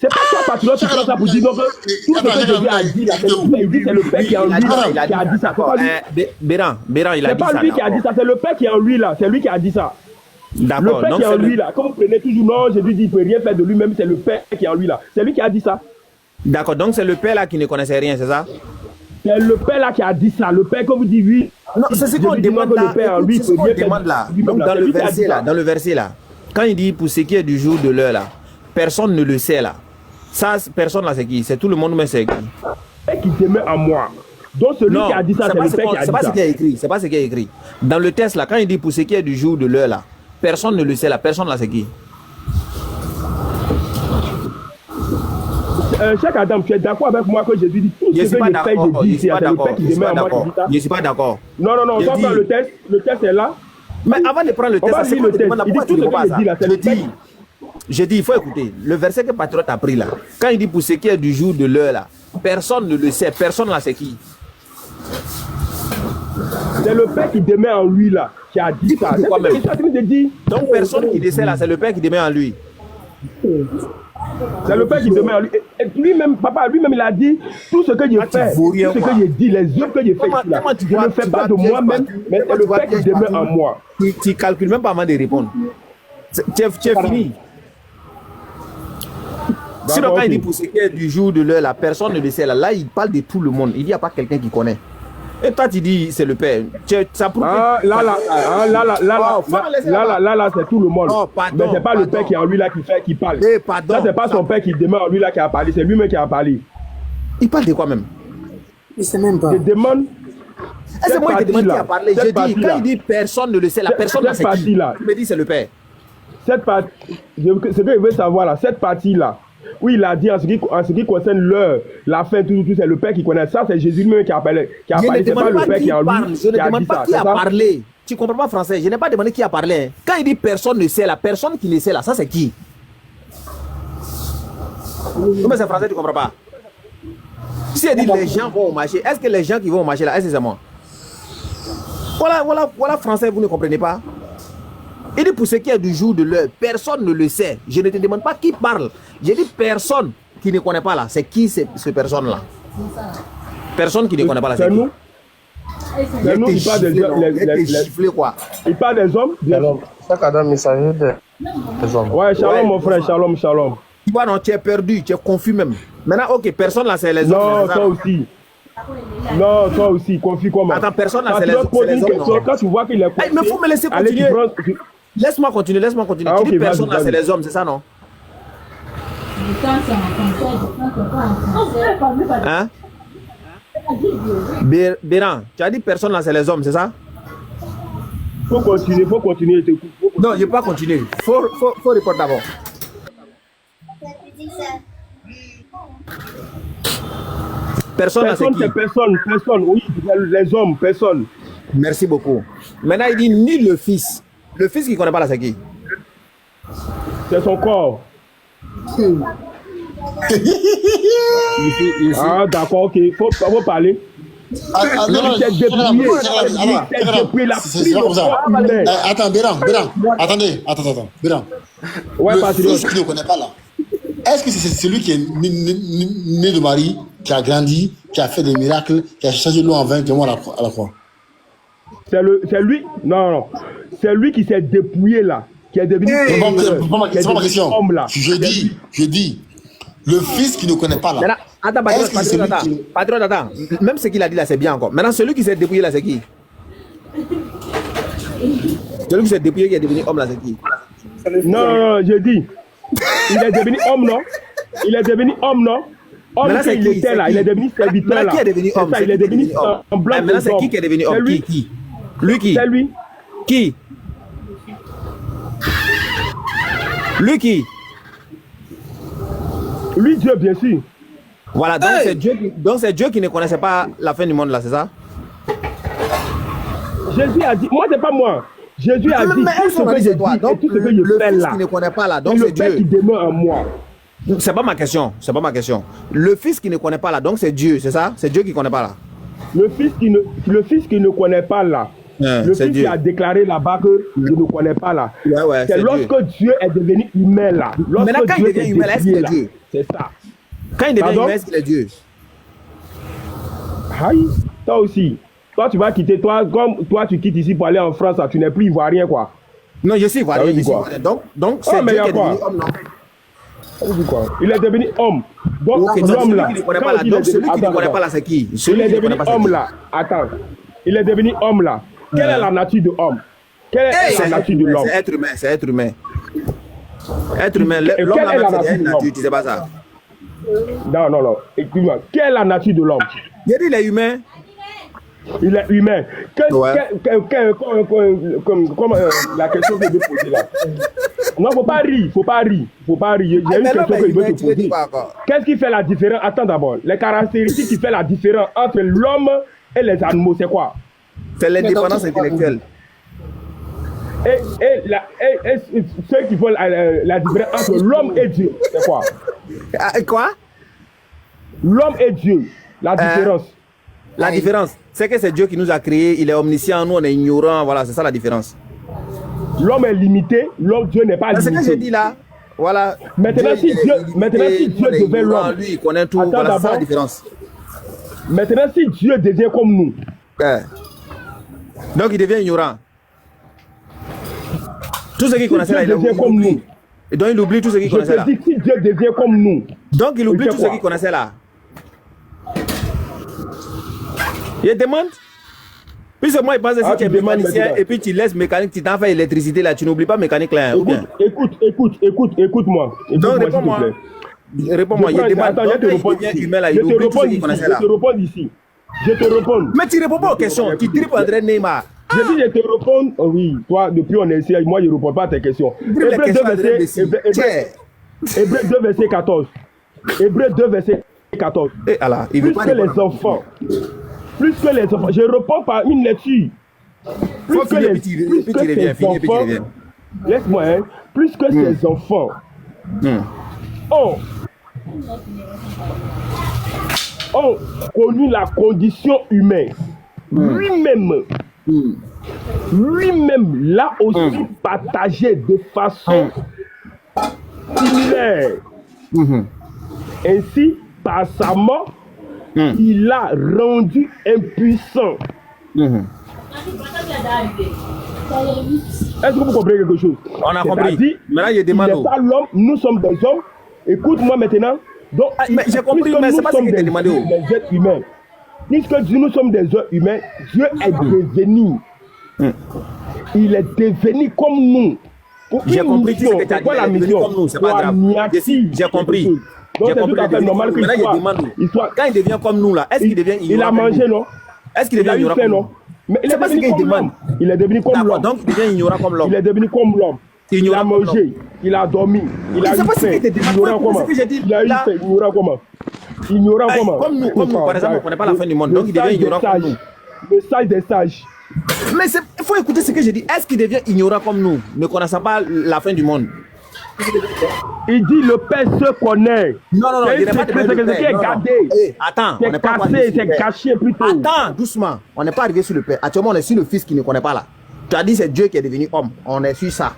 C'est pas toi, patriote, qui fait ça pour dire non que tout ce que Jésus a dit là, c'est le Père qui est en lui là qui a dit ça.
Béran, il a dit ça.
C'est pas lui qui a dit ça, c'est le Père qui est en lui là, c'est lui qui a dit ça.
D'accord.
Le Père qui est en lui là, comme vous prenez toujours, non, Jésus dit qu'il ne peut rien faire de lui-même, c'est le Père qui est en lui là. C'est lui qui a dit ça.
D'accord, donc c'est le Père là qui ne connaissait rien, c'est ça?
C'est le Père là qui a dit ça. Le Père, comme vous dites, oui.
Non, c'est ce qu'on demande là. C'est ce qu'on demande là. Donc dans le verset là, quand il dit pour ce qui est du jour de l'heure là, personne ne le sait là. Ça, personne là, c'est qui? C'est tout le monde, mais c'est qui?
Et qui demeure en moi. Donc celui qui a dit ça, c'est le Père qui a dit ça.
C'est pas ce qui est écrit. C'est pas ce qui est écrit. Dans le texte là, quand il dit pour ce qui est du jour de l'heure là, personne ne le sait là. Personne là, c'est qui?
Cheikh Adam, tu es d'accord avec moi que Jésus dit tout ce que je fais, je dis, c'est le Père qui demeure en moi qui dit ça?
Je suis pas d'accord.
Non, on va faire le texte est là.
Mais avant de prendre le texte, c'est quoi le texte? Il dit tout ce que je dis là, c'est le Père. Je dis, il faut écouter. Le verset que Patriote a pris là, quand il dit pour ce qui est du jour de l'heure là, personne ne le sait. Personne là, c'est qui?
C'est le Père qui demeure en lui là, qui a dit ça.
Pourquoi même? Donc personne qui le sait là, c'est le Père qui demeure en lui.
C'est le Père qui demeure en lui. Et lui-même, papa, lui-même, il a dit tout ce que je fais, tout ce que je dis, les œuvres que je fais ici là, je ne fais pas de moi-même, mais c'est le Père qui demeure en moi.
Tu calcules même pas avant de répondre. Tu es fini. Sinon, quand il dit pour ce qui est du jour de l'heure, la personne ne le sait là, il parle de tout le monde. Il n'y a pas quelqu'un qui connaît. Et toi, tu dis c'est le Père. Ça prouve
là, c'est tout le monde.
Oh, pardon,
mais c'est pas le Père qui est en lui là qui parle. Ça, c'est pas son Père qui demeure en lui là qui a parlé, c'est lui-même qui a parlé.
Il parle de quoi même?
Il sait même pas.
Je demande.
C'est moi qui demande qui a parlé. Je dis, quand il dit personne ne le sait, la personne ne sait qui. Il me dit c'est le Père.
Cette partie, ce que je veux savoir là, cette partie là, oui, il a dit en ce qui concerne l'heure, la fin, tout, c'est le Père qui connaît ça, c'est Jésus lui-même qui a parlé. C'est pas le Père qui est en lui.
Je ne demande pas qui a parlé. Tu ne comprends pas français, je n'ai pas demandé qui a parlé. Quand il dit personne ne sait, la personne qui ne sait là, ça c'est qui? Comment c'est français, tu ne comprends pas? Si il dit les gens vont au marché, est-ce que les gens qui vont au marché là, est-ce que c'est moi? Voilà français, vous ne comprenez pas? Il dit pour ce qui est du jour de l'heure, personne ne le sait. Je ne te demande pas qui parle. J'ai dit personne qui ne connaît pas là. C'est qui cette personne-là? Personne qui ne connaît pas là.
C'est nous. C'est nous, il parle des hommes. Il parle des hommes.
Chaque Adam, il s'agit des hommes.
Ouais, shalom mon frère, shalom.
Tu vois, non, tu es perdu, tu es confus même. Maintenant, ok, personne là, c'est les hommes.
Non, toi aussi. Non, toi aussi, confus comment?
Attends, personne là, c'est les hommes.
Quand tu vois qu'il est confus,
mais il faut me laisser continuer. Laisse-moi continuer. Tu dis personne là, c'est les hommes, c'est ça, non? Hein? Béran, tu as dit personne là, c'est les hommes, c'est ça?
Faut continuer.
Non, je ne vais pas continuer. Faut répondre d'abord. Personne,
c'est personne, oui, les hommes, personne.
Merci beaucoup. Maintenant, il dit ni le fils. Le fils qui ne connaît pas là, c'est qui?
C'est son corps. Ah, d'accord, ok. Faut parler.
Attends, Béran. Attendez. Béran. Le fils qui ne connaît pas là. Est-ce que c'est celui qui est né de Marie, qui a grandi, qui a fait des miracles, qui a changé l'eau en vin, qui est mort à la croix?
C'est lui. Non. C'est lui qui s'est dépouillé là, qui est devenu.
C'est pas ma question. Je dis, le fils qui ne connaît pas là.
Attends,
Est-ce que celui qui...
Patriote, attends. Même ce qu'il a dit là, c'est bien encore. Maintenant, celui qui s'est dépouillé là, c'est qui? Celui qui s'est dépouillé, qui est devenu homme là, c'est qui?
Non, je dis. Il est devenu homme, non? Il est devenu homme, non? Homme,
Maintenant, c'est
il
qui?
était là, il est devenu serviteur là.
Maintenant, qui est devenu homme?
Ça, il est devenu un blanc.
Maintenant, c'est qui est devenu homme? Qui? Lui qui?
C'est lui.
Qui? Lui qui?
Lui, Dieu, bien sûr.
Voilà, donc c'est Dieu qui ne connaissait pas la fin du monde là, c'est ça?
Jésus a dit, moi c'est pas moi. Jésus a dit tout ce que je dis,
donc,
tout ce que je fais là.
Qui ne connaît pas là, donc
c'est
c'est Dieu.
le Père qui demeure en moi.
C'est pas ma question, c'est pas ma question. Le fils qui ne connaît pas là, donc c'est Dieu, c'est ça? C'est Dieu qui ne connaît pas là.
Le fils qui ne connaît pas là. Le fils qui a déclaré là-bas que je ne connais pas là. C'est lorsque Dieu est devenu humain là.
Maintenant, quand il devient humain, est-ce qu'il est Dieu?
C'est ça.
Quand il devient humain, est-ce qu'il est Dieu?
Aïe, toi aussi. Toi, tu vas quitter, comme toi, tu quittes ici pour aller en France, tu n'es plus ivoirien, quoi.
Non, je suis ivoirien. Donc c'est Dieu qui est devenu homme, non?
Il est devenu homme. Donc, l'homme là.
Donc, celui qui ne connaît pas là, c'est qui?
Il est devenu homme là. Attends. Il est devenu homme là. Quelle est la nature de l'homme? Quelle est la nature de l'homme?
C'est être humain, c'est être humain. Être humain, l'homme là, c'est une nature, tu sais pas ça?
Non. Écoute-moi. Quelle est la nature de l'homme?
Il dit il est humain.
Il est humain. Comme la question que je vais poser là. Non, faut pas rire. J'ai une question que je veux te poser. Qu'est-ce qui fait la différence? Attends d'abord. Les caractéristiques qui fait la différence entre l'homme et les animaux, c'est quoi?
C'est l'indépendance intellectuelle.
Et ceux qui font la différence entre l'homme et Dieu, c'est quoi?
Quoi?
L'homme et Dieu, la différence.
La différence, c'est que c'est Dieu qui nous a créés, il est omniscient, nous on est ignorants, voilà, c'est ça la différence.
L'homme est limité, Dieu n'est pas limité.
C'est ce que j'ai dit là, voilà.
Maintenant, si Dieu devait l'homme,
lui, il connaît tout, voilà, c'est ça la différence.
Maintenant, si Dieu devient comme nous,
donc il devient ignorant. Tout ce qu'il connaissait là, il devient comme nous. Et donc il oublie tout ce qu'il connaissait là.
Je te dis, si Dieu devient comme nous,
donc il oublie tout ce qu'il connaissait là. Il demande. Puisque moi, il pense que si tu es mécanicien et puis tu laisses mécanique, tu t'en fais électricité là, tu n'oublies pas mécanique là.
Écoute-moi.
Donc réponds-moi. Réponds-moi. Il demande.
Attends, je te réponds ici. Je te réponds.
Mais tu ne réponds pas aux questions. Tu tripes André Neymar.
Je dis, je te réponds. Oui, toi, depuis on est ici, moi, je ne réponds pas à tes questions. Hébreu 2, verset 14. Hébreu 2, verset 14. Plus que les enfants. Je réponds par une lecture. Plus que ces enfants. Laisse-moi, hein. Plus que ces enfants ont connu la condition humaine. Lui-même l'a aussi partagé de façon similaire. Ainsi, par sa mort, il l'a rendu impuissant. Est-ce que vous comprenez quelque chose?
On a compris. Maintenant, il demande.
Il n'est pas l'homme, nous sommes des hommes. Écoute-moi maintenant. Donc,
j'ai compris, mais c'est pas ce qu'il t'a demandé.
Des êtres humains. Puisque nous sommes des êtres humains, Dieu est devenu. Il est devenu comme nous.
J'ai compris ce que tu as dit.
La mission
comme nous, c'est pas grave. J'ai compris.
Donc c'est tout à fait normal que
quand il devient comme nous là, est-ce qu'il devient ignorant?
Il a mangé, non?
Est-ce qu'il devient ignorant comme nous?
Mais il est pas ce qu'il demande. Il est devenu comme l'homme.
Donc il devient ignorant comme l'homme.
Il est devenu comme l'homme. Il a mangé, il a dormi, il a eu faim. Ignorant comment? Il a eu faim, ignorant comment? Ignorant comment?
Comme nous, par exemple, on ne connaît pas la fin du monde. Donc il devient ignorant comme nous.
Le sage des sages.
Mais il faut écouter ce que j'ai dit. Est-ce qu'il devient ignorant comme nous, ne connaissant pas la fin du monde?
Il dit le Père se connaît.
Non, il n'est pas
ce qui est gardé.
Attends,
c'est cassé, c'est caché plutôt.
Attends, doucement. On n'est pas arrivé sur le Père. Actuellement, on est sur le Fils qui ne connaît pas là. Tu as dit c'est Dieu qui est devenu homme. On est sur ça.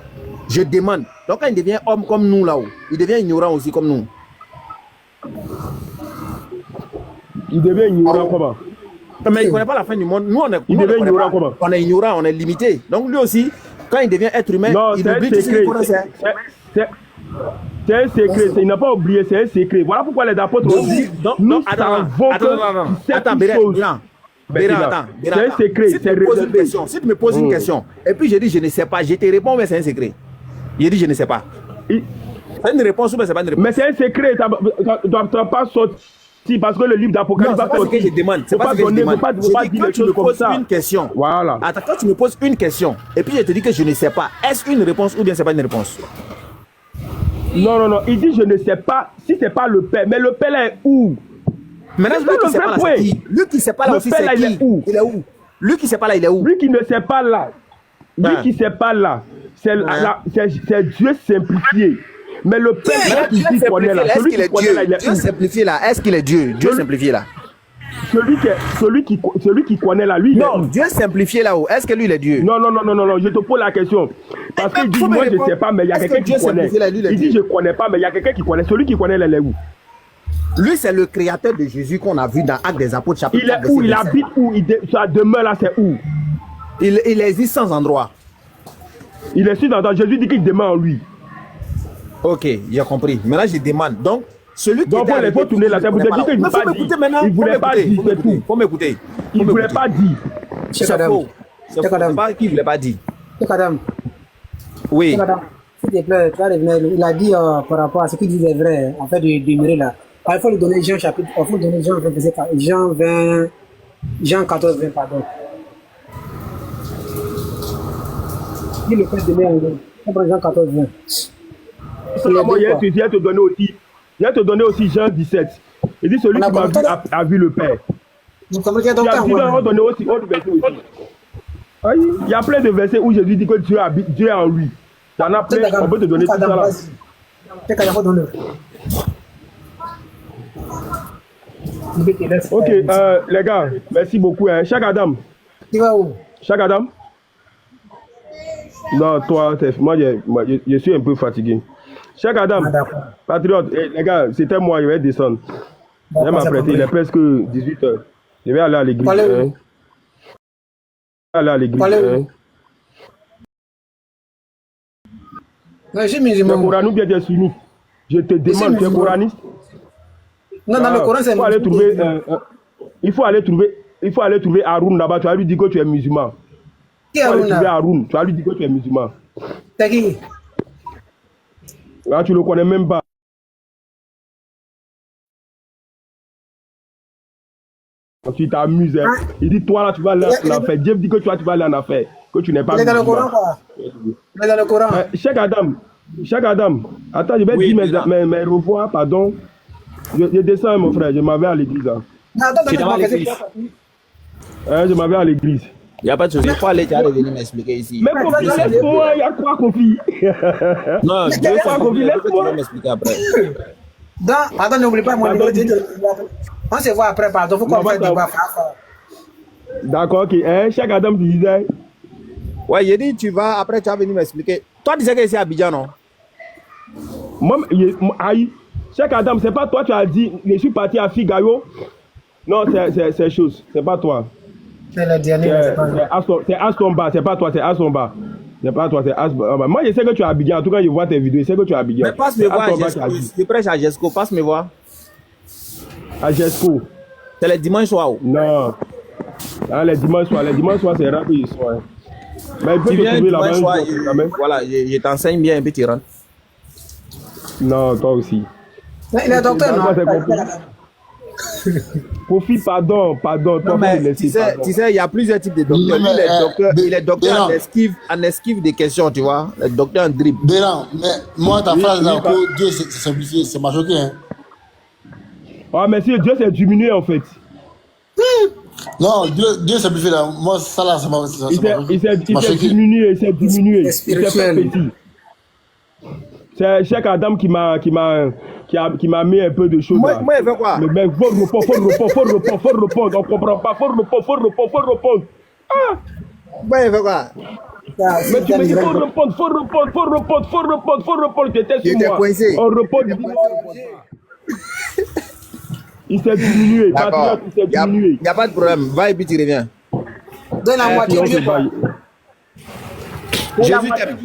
Je demande. Donc quand il devient homme comme nous là-haut, il devient ignorant aussi comme nous.
Il devient ignorant comment?
Mais il ne connaît pas la fin du monde. Nous,
il devient ignorant comment?
On est ignorant, on est limité. Donc lui aussi, quand il devient être humain, il oublie tout ce qu'il connaissait.
C'est un secret, il n'a pas oublié, c'est un secret. Voilà pourquoi les apôtres ont dit, nous
attends, Béran,
c'est un secret,
si tu me poses une question, si tu me poses une question, et puis je dis je ne sais pas, je te réponds, mais c'est un secret. Je dis je ne sais pas. C'est une réponse ou bien c'est pas une réponse?
Mais c'est un secret, tu ne dois pas sortir parce que le livre d'Apocalypse va sortir.
C'est pas ce que je demande. C'est pas ce que je demande. Je dis quand tu me poses une question.
Voilà.
Attends, quand tu me poses une question, et puis je te dis que je ne sais pas, est-ce une réponse ou bien c'est pas une réponse?
Non, il dit je ne sais pas si c'est pas le père, mais le père là est où?
Maintenant, lui qui sait pas là, c'est qui? Lui qui sait pas là aussi, c'est qui? Il est où? Lui qui sait pas là, il est où?
Lui qui ne sait pas là, lui qui sait pas là, c'est Dieu simplifié. Mais le père qui connaît là, celui qui connaît là, il est où?
Dieu simplifié là, est-ce qu'il est Dieu? Dieu simplifié là.
Celui qui connaît là, lui.
Non, Dieu simplifié là-haut. Est-ce que lui il est Dieu?
Non, je te pose la question. Parce qu'il dit, moi je ne sais pas, mais il y a quelqu'un qui connaît. Il dit, je ne connais pas, mais il y a quelqu'un qui connaît. Celui qui connaît, il est où?
Lui, c'est le créateur de Jésus qu'on a vu dans Actes des Apôtres, chapitre 4.
Il est où? Il habite où? Sa demeure là, c'est où?
Il existe sans endroit.
Il est sûr dans Jésus dit qu'il demeure en lui.
Ok, j'ai compris. Maintenant, je demande. Donc, celui qui
donc, il faut tourner la tête pour te dire qu'il ne
faut m'écouter maintenant.
Il ne voulait pas dire, c'est tout.
Faut m'écouter.
Il ne voulait pas dire.
C'est faux. C'est pas qu'il ne voulait pas dire. Oui.
S'il te plaît, tu vas revenir. Il a dit par rapport à ce qu'il disait vrai, en fait, de demeurer là. Il faut lui donner Jean chapitre, il faut donner Jean 14, 20, pardon. Dis le fait de demeurer, Jean 14, 20.
Il vient te donner aussi Jean 17. Il dit celui qui m'a vu a vu le Père. Il y a plein de versets où Jésus dit que Dieu habite, Dieu est en lui. Il y en a plein, on peut te donner tout ça là. Ok, les gars, merci beaucoup. Chaque Adam.
Tu vas où?
Chaque Adam. Non, toi, moi je suis un peu fatigué. Chaque Adam, patriote, les gars, c'était moi, je vais descendre. Je vais m'apprêter, il est presque 18h. Je vais aller à l'église. Je vais aller à l'église. Tu es coraniste ou bien tu es sunnite? Je te demande, tu es coraniste?
Non, dans le Coran, c'est
il faut aller trouver Haroun là-bas, tu vas lui dire que tu es musulman.
Qui est
Haroun? Tu vas lui dire que tu es musulman.
C'est qui?
Là, tu ne le connais même pas. Tu t'amuses. Hein. Il dit, toi là, tu vas aller en affaire. Dieu dit que toi, tu vas aller en affaire. Que tu n'es pas musulman.
Il est dans le Coran, quoi. Il est dans le Coran.
Chaque Adam. Attends, je vais dire mes revoirs, pardon. Je descends, mon frère. Je m'en vais à l'église. Hein. Je m'en vais à l'église.
Il n'y a pas de souci. Il faut aller revenir m'expliquer ici.
Mais Kofi, laisse-moi. Il y a quoi, Kofi?
Non, je vais pas Kofi, laisse-moi m'expliquer après.
Attends, n'oublie pas, moi, on se voit après, pardon. Il faut qu'on fasse débat.
D'accord, ok. Chaque Adam, tu disais.
Ouais, j'ai dit, tu vas venir m'expliquer. Toi, tu disais que c'est Abidjan, non?
Moi, chaque Adam, c'est pas toi, tu as dit, je suis parti à Figaro. Non, c'est chose. C'est pas toi.
C'est le dernier.
C'est Astomba, c'est pas toi, c'est Astomba. C'est pas toi, c'est Astomba. Moi, je sais que tu es à Abidjan. En tout cas, je vois tes vidéos, je sais que tu es à Abidjan.
Mais passe me voir à Jesco. Je prêche à Jesco, passe me voir.
À Jesco.
C'est les dimanches soirs.
Non. Les dimanches soirs, c'est rare qu'ils sont. Hein. Mais il peut
tu
te trouver là-bas.
Voilà, je t'enseigne bien, et puis tu rentres.
Non, toi aussi.
Mais il est docteur, non?
Kofi, pardon.
Non, mais tu sais, il y a plusieurs types de docteurs. Il est docteur en esquive des questions, tu vois. Le docteur en dribble.
Béran, mais moi, ta phrase là, que Dieu c'est simplifié, ça m'a choqué. Hein.
Ah, mais si Dieu s'est diminué en fait.
Non, Dieu simplifié là. Moi, ça là, ça m'a choqué.
Il s'est diminué. Il s'est fait petit. C'est chaque Adam qui m'a mis un peu de choses.
Moi, il fait quoi?
Mais mec, faut répondre. On comprend pas. Faut répondre. Ah!
Moi, il fait quoi?
Mais tu me dis, faut répondre. Tu étais sur moi.
Coincé.
On répond. Il s'est diminué.
D'accord. Il n'y a pas de problème. Va et puis tu reviens.
Donne la moitié.
Jésus t'aime.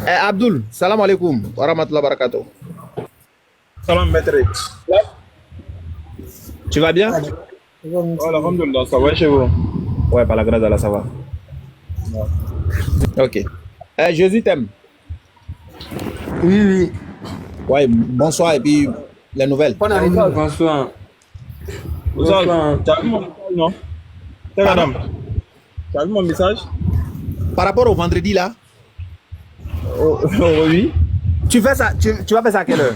Abdul, salam alaikum. Wa rahmatullahi wa barakatuh.
Salam, maître.
Tu vas bien?
Voilà, alhamdoulilah, ça va chez vous?
Ouais, par la grâce d'Allah, ça va. Ok. Jésus t'aime.
Oui, oui.
Ouais, bonsoir et puis les nouvelles.
Bonsoir.
Bonsoir. Bonsoir. Tu as vu mon message, non? Madame, tu as vu mon message?
Par rapport au vendredi là?
Oui.
Tu fais ça, tu vas faire ça à quelle heure?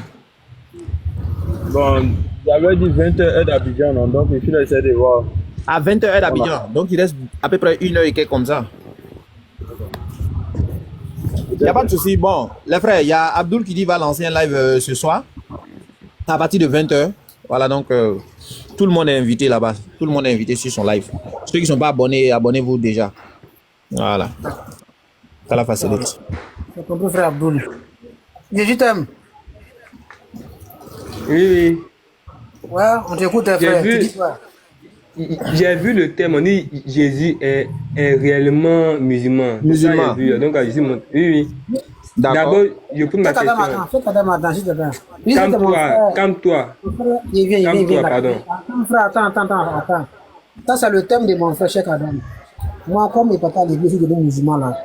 Bon, j'avais dit 20h heure d'Abidjan, non? Donc je suis là, j'essaie de voir.
À 20h d'Abidjan. Donc il reste à peu près 1h et quelques comme ça. Il n'y a pas de souci. Bon, les frères, il y a Abdul qui dit va lancer un live ce soir à partir de 20h. Voilà, donc tout le monde est invité là-bas. Tout le monde est invité sur son live. Ceux qui ne sont pas abonnés, abonnez-vous déjà. Voilà. Ça la facilite.
C'est ton beau frère Abdoul. Jésus t'aime.
Oui, oui.
Ouais, on t'écoute, frère. Tu dis quoi?
J'ai vu le thème, on dit Jésus est réellement musulman.
Musulman.
Vu, donc, Jésus, oui, oui.
D'abord,
je pose ma question.
Fais attends, s'il te plaît.
Calme-toi.
Il vient.
Calme-toi, pardon.
Attends, frère, attends. Ça, c'est le thème de mon frère Cheikh Adam. Moi, comme mes papas, l'église de musulmans, là.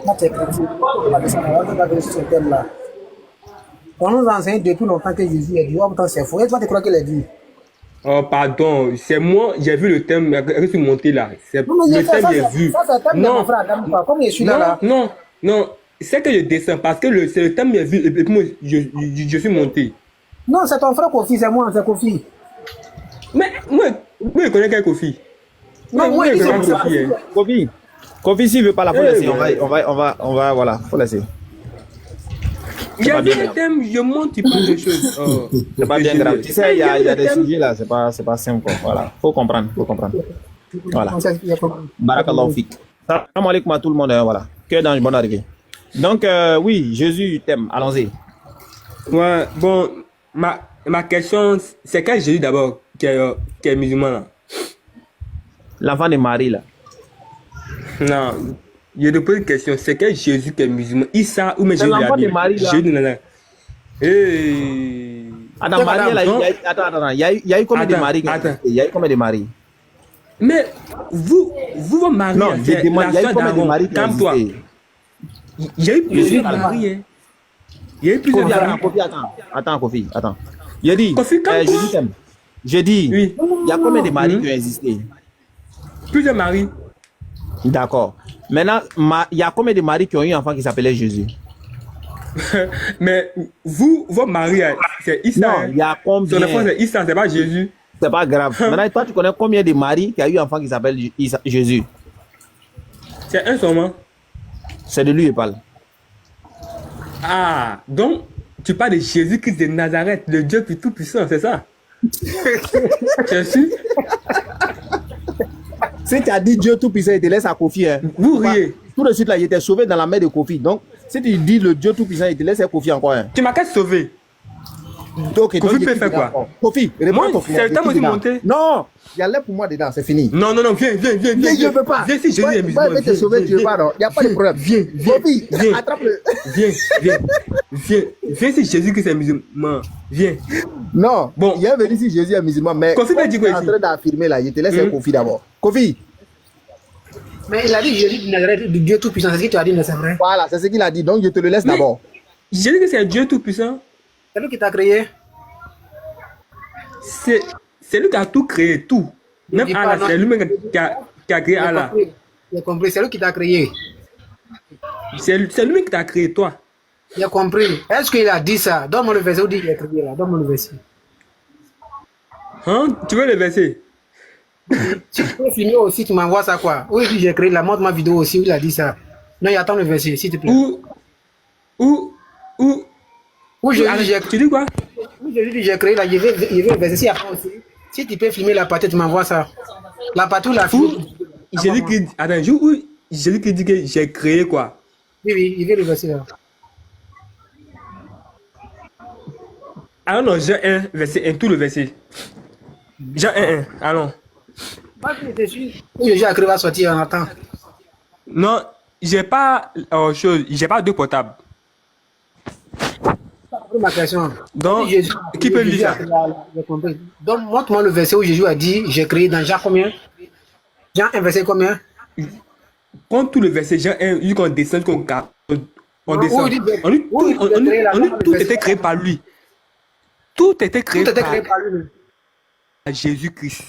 Là, t'es chrétien. On va sur ce thème-là. On nous enseigne depuis longtemps que Jésus est Dieu. Oh, pourtant, c'est faux. Et toi, tu crois qu'il est Dieu?
Oh, pardon, c'est moi, j'ai vu le thème, je suis monté là. Le thème, j'ai vu.
Ça, c'est le thème de mon frère Adam, quoi. Comme je suis là.
Non, c'est que je descends parce que c'est le thème, j'ai vu, et puis moi, je suis monté.
Non, c'est ton frère Kofi, c'est moi, c'est Kofi.
Mais moi, je connais quel Kofi.
Non, moi, je
connais Kofi.
Kofi, s'il veut pas la faut laisser. On va, voilà, faut laisser.
J'ai vu le thème, je monte, tu prends des choses. Oh,
c'est pas bien grave. Tu sais, il y a des sujets là, c'est pas simple. Quoi. Voilà, faut comprendre. Voilà. Barakallahu fik. Salam alaikum à tout le monde. Voilà. Que dans bonne arrivée. Donc, oui, Jésus t'aime. Allons-y.
Ouais, bon, ma question, c'est quel Jésus d'abord qui est musulman là?
L'enfant de Marie là.
Non. Je te pose une question, c'est quel Jésus qui est musulman? Issa ou mais Jésus de
Marie là.
Jésus de
Attends, Marie là, attends, il y a eu combien de Marie? Il y a eu combien de Marie?
Mais vous Marie,
non, je demande, il y a eu combien de Marie?
Calme-toi. Il y a eu plusieurs Marie. Il y a eu plusieurs Marie.
Attends, Kofi, attends. J'ai dit, Jésus t'aime. J'ai dit, il y a combien de Marie qui ont existé?
Plusieurs Marie.
D'accord. Maintenant, il y a combien de maris qui ont eu un enfant qui s'appelait Jésus?
Mais votre mari, c'est Issa.
Non, il y a combien?
Son enfant, c'est Issa, c'est pas Jésus.
C'est pas grave. Maintenant, toi, tu connais combien de maris qui a eu un enfant qui s'appelle Jésus?
C'est un seulement.
C'est de lui, il parle.
Ah, donc, tu parles de Jésus-Christ de Nazareth, le Dieu tout-puissant, c'est ça? Tu es sûr?
Si tu as dit Dieu tout-puissant, il te laisse à Kofi. Hein.
Vous riez.
Tout de suite, là, il était sauvé dans la main de Kofi. Donc, si tu dis le Dieu tout-puissant, il te laisse à Kofi encore. Hein.
Tu m'as qu'à sauver.
Okay,
Kofi peut faire quoi?
Kofi,
moi, c'est le temps de monter.
Non, il y a l'air pour moi dedans, c'est fini.
Non, viens.
Je veux pas.
Viens si Jésus est musulman.
Je vais te sauver, tu veux pas, non? Il n'y a pas de problème.
Viens.
Kofi, attrape-le.
Viens si Jésus-Christ est musulman. Viens.
Non, bon. Il est venu si Jésus est musulman, mais
Kofi m'a dit quoi ici?
En train d'affirmer là, il te laisse Kofi d'abord. Kofi.
Mais il a dit Jésus de Nazareth, du Dieu tout-puissant, c'est ce que tu as dit, c'est vrai?
Voilà, c'est ce qu'il a dit, donc je te le laisse d'abord.
Jésus que c'est Dieu tout-puissant.
C'est lui qui t'a créé.
C'est lui qui a tout créé, tout. Même Allah, c'est lui-même qui a créé Allah.
J'ai compris, c'est lui qui t'a créé.
C'est lui qui t'a créé, toi.
J'ai compris. Est-ce qu'il a dit ça? Donne-moi le verset où il dit qu'il a créé là. Donne-moi le verset.
Hein? Tu veux le verset?
Si tu peux filmer aussi, tu m'envoies ça quoi? Oui, j'ai créé la montre ma vidéo aussi où il a dit ça. Non, il attend le verset, s'il te plaît.
Tu dis quoi?
Oui, j'ai créé là, il veut le verset. Si tu peux filmer la partie, tu m'envoies ça. La partie ou la film.
Jésus qui dit que j'ai créé quoi?
Oui, il veut le verset là.
Ah non, Jean 1, verset 1, tout le verset. Jean 1, allons.
Jésus va sortir en attendant.
Non, j'ai pas deux portables.
ma question.
Donc,
Jésus,
qui peut lui dire?
j'ai compris. Donc, montre-moi le verset où Jésus a dit, j'ai créé dans Jean combien? Jean 1 verset combien?
Prends tout le verset Jean 1, jusqu'on descend, on descend. Tout était créé par lui. Tout était créé
par lui.
Jésus-Christ.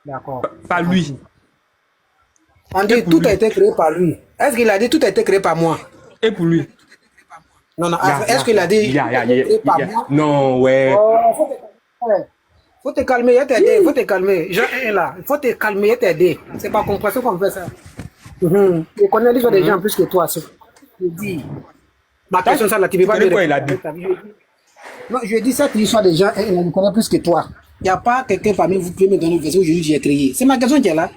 D'accord.
Par lui.
On dit tout a été créé par lui. Est-ce qu'il a dit tout a été créé par moi?
Et pour lui.
Non, non. Est-ce qu'il a dit créé par moi?
Non, ouais.
Faut te calmer, il t'aider. Faut te calmer. Jean est là. Il faut te calmer, il t'aider. C'est pas compréhension qu'on fait ça. Je connais l'histoire des gens plus que toi. Je dis. Ma question, ça, là, tu ne peux pas dire.
Il a dit.
Non, je dis ça, l'histoire des gens, il me connaît plus que toi. Il n'y a pas quelqu'un parmi vous qui peut me donner le verset où Jésus j'ai créé. C'est ma question qui est là.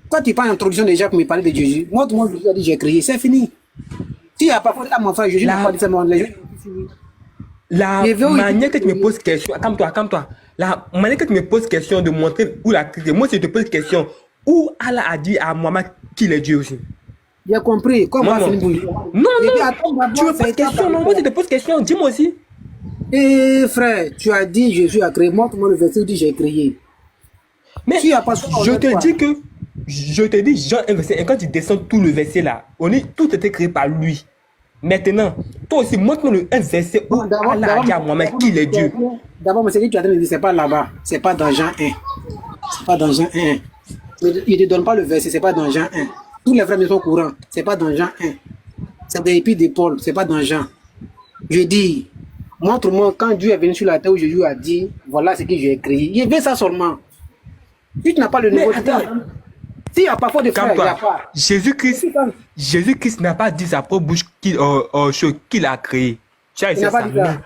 Quand tu parles d'introduction déjà pour me parler de Jésus, moi, Jésus a dit j'ai créé, c'est fini. Si il n'y a pas à mon frère, Jésus n'a pas dit ça,
la manière que tu me poses question, calme-toi. La manière que tu me poses question de montrer où la créé, moi, je te pose question, où Allah a dit à Mohamed qu'il est Dieu aussi.
J'ai compris. Comment
non, tu me poses question, non, moi, je te pose question, dis-moi aussi.
Eh frère, tu as dit Jésus a créé, montre-moi le verset où dit j'ai créé.
Mais je te dis Jean 1 verset, et quand tu descends tout le verset là, tout était créé par lui. Maintenant, toi aussi, montre-moi le un verset où Allah a dit à Mohamed qu'il est Dieu.
D'abord, ce que tu as dit, c'est pas là-bas, c'est pas dans Jean 1. C'est pas dans Jean 1. Il ne te donne pas le verset, c'est pas dans Jean 1. Tous les frères sont courants, c'est pas dans Jean 1. C'est des épis de Paul, c'est pas dans Jean. Je dis, montre-moi quand Dieu est venu sur la terre où Jésus a dit, voilà ce que j'ai créé. Il veut ça seulement. Si tu n'as pas le nouveau temps, s'il n'y a pas fort de frère, il n'y a pas.
Jésus-Christ n'a pas dit sa propre bouche qu'il a créé. Il n'a pas dit ça.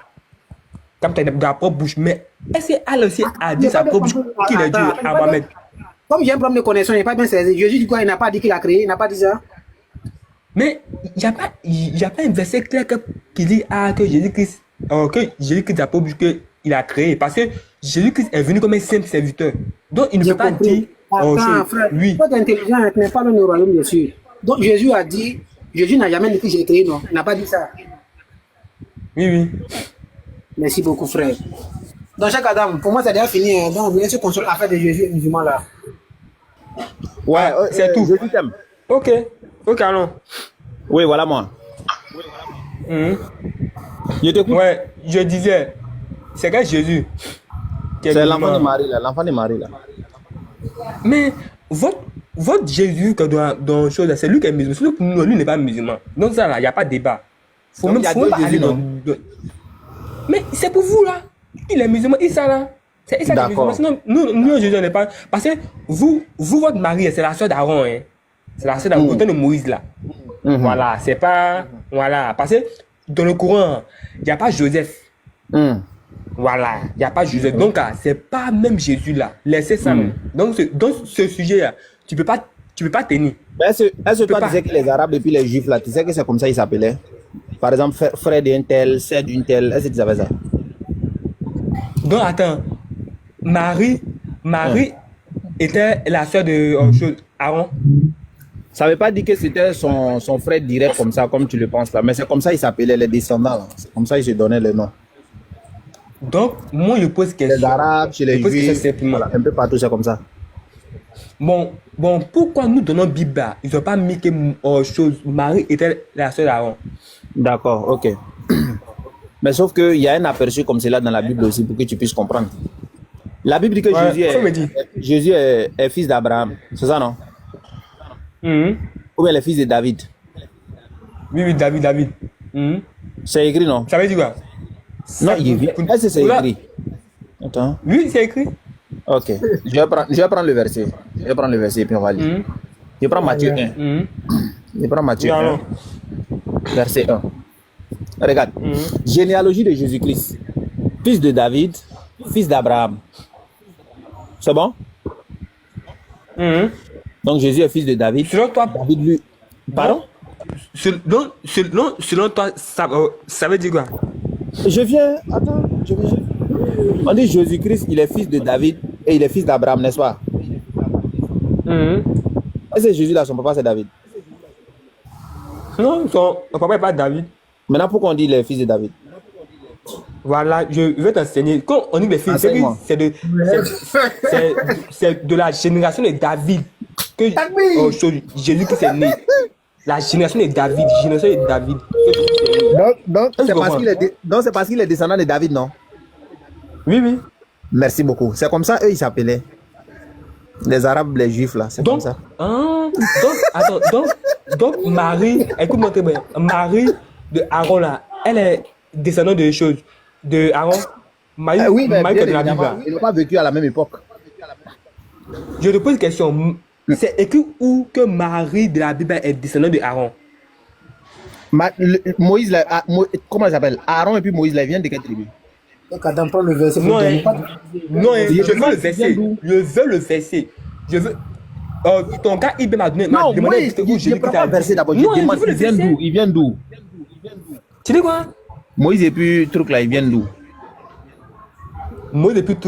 Comme tu as dans sa propre bouche, mais est-ce qu'Allah aussi a dit sa propre bouche qu'il est Dieu à Mohamed?
Comme j'ai un problème de connexion, il n'est pas bien saisi. Jésus dit quoi? Il n'a pas dit qu'il a créé, il n'a pas dit ça.
Mais il n'y a pas un verset clair qui dit que Jésus-Christ n'a pas bouche qu'il a créé. Parce que Jésus-Christ est venu comme un simple serviteur. Donc il ne peut pas dire.
Attends, frère, oui. Toi, tu es intelligent, tu n'es pas dans le royaume, bien sûr. Donc Jésus a dit, Jésus n'a jamais dit que j'ai créé, non. Il n'a pas dit ça.
Oui.
Merci beaucoup, frère. Dans chaque Adam, pour moi, ça a déjà fini. Hein. Donc, bien sûr, qu'on soit l'affaire de Jésus musulman là.
Ouais, c'est tout.
Jésus t'aime.
Ok, allons.
Oui, voilà moi.
Je t'écoute. Ouais, je disais, c'est que Jésus.
C'est l'enfant de Marie là,
Mais votre Jésus dans chose, c'est lui qui est musulman. Nous, lui n'est pas musulman. Donc ça là, il n'y a pas de débat. Faut même pas aller dans. Mais c'est pour vous là. Il est musulman, Issa là. C'est Issa qui est musulman. Sinon, nous Jésus n'est pas. Parce que vous votre mari, c'est la soeur d'Aaron. Hein. C'est la soeur d'Aaron, de Moïse là. Voilà, c'est pas. Voilà. Parce que dans le Coran, il n'y a pas Joseph. Voilà, il n'y a pas Joseph. Donc, c'est pas même Jésus là. Laissez ça. Donc, dans ce sujet-là, tu peux pas tenir.
Est-ce que toi, tu sais que les Arabes et puis les Juifs là, tu sais que c'est comme ça ils s'appelaient? Par exemple, frère d'un tel, sœur d'une telle, est-ce que tu savais ça?
Donc, attends. Marie était la sœur de Aaron.
Ça ne veut pas dire que c'était son frère direct comme ça, comme tu le penses là. Mais c'est comme ça ils s'appelaient les descendants là. C'est comme ça ils se donnaient le nom.
Donc, moi, je pose question.
Les Arabes, chez les Juifs, voilà, un peu partout, c'est comme ça.
Bon, pourquoi nous donnons Bible? Ils n'ont pas mis que Marie était la sœur d'Aaron.
D'accord, ok. Mais sauf qu'il y a un aperçu comme cela dans la Bible aussi pour que tu puisses comprendre. La Bible dit que Jésus est fils d'Abraham. C'est ça, non? Ou bien le fils de David?
Oui, David.
C'est écrit, non?
Ça veut dire quoi?
Non, il vient. Est-ce que c'est écrit? Attends.
Oui, c'est écrit.
Ok. Je vais prendre le verset. Je vais prendre le verset et puis on va lire. Je prends Matthieu 1. Je prends Matthieu 1. Verset 1. Regarde. Généalogie de Jésus-Christ. Fils de David, fils d'Abraham. C'est bon? Donc Jésus est fils de David.
Selon toi,
David lui. Pardon?
Selon toi, ça veut dire quoi?
Je viens. Attends. On dit Jésus-Christ, il est fils de David et il est fils d'Abraham, n'est-ce pas? Est-ce que Jésus là, son papa c'est David?
Non, son papa n'est pas David.
Maintenant, pourquoi on dit il est fils de David?
Voilà, je vais t'enseigner. Quand on dit les filles, c'est de la génération de David que Jésus-Christ est né. La génération de David,
Donc c'est parce qu'il est descendant de David, non?
Oui, oui.
Merci beaucoup. C'est comme ça, eux, ils s'appelaient. Les Arabes, les Juifs, là. C'est comme ça.
Donc, Marie, écoute-moi très bien. Marie de Aaron, là, elle est descendante de choses. De Aaron. Marie,
oui, mais
Marie de la Bible.
ils n'ont pas vécu à la même époque.
Je te pose une question. C'est écrit où que Marie de la Bible est descendante de Aaron?
Moïse, comment il s'appelle? Aaron et puis Moïse, là, ils viennent de quelle tribu?
Donc, attends, prends le verset.
Non, je veux le verset. Je veux. Ton gars, il m'a donné.
Non, moi, je prends pas le verset d'abord. Je demande, ils viennent d'où?
Tu dis quoi?
Moïse et puis truc là, ils viennent d'où?
Moïse et puis truc.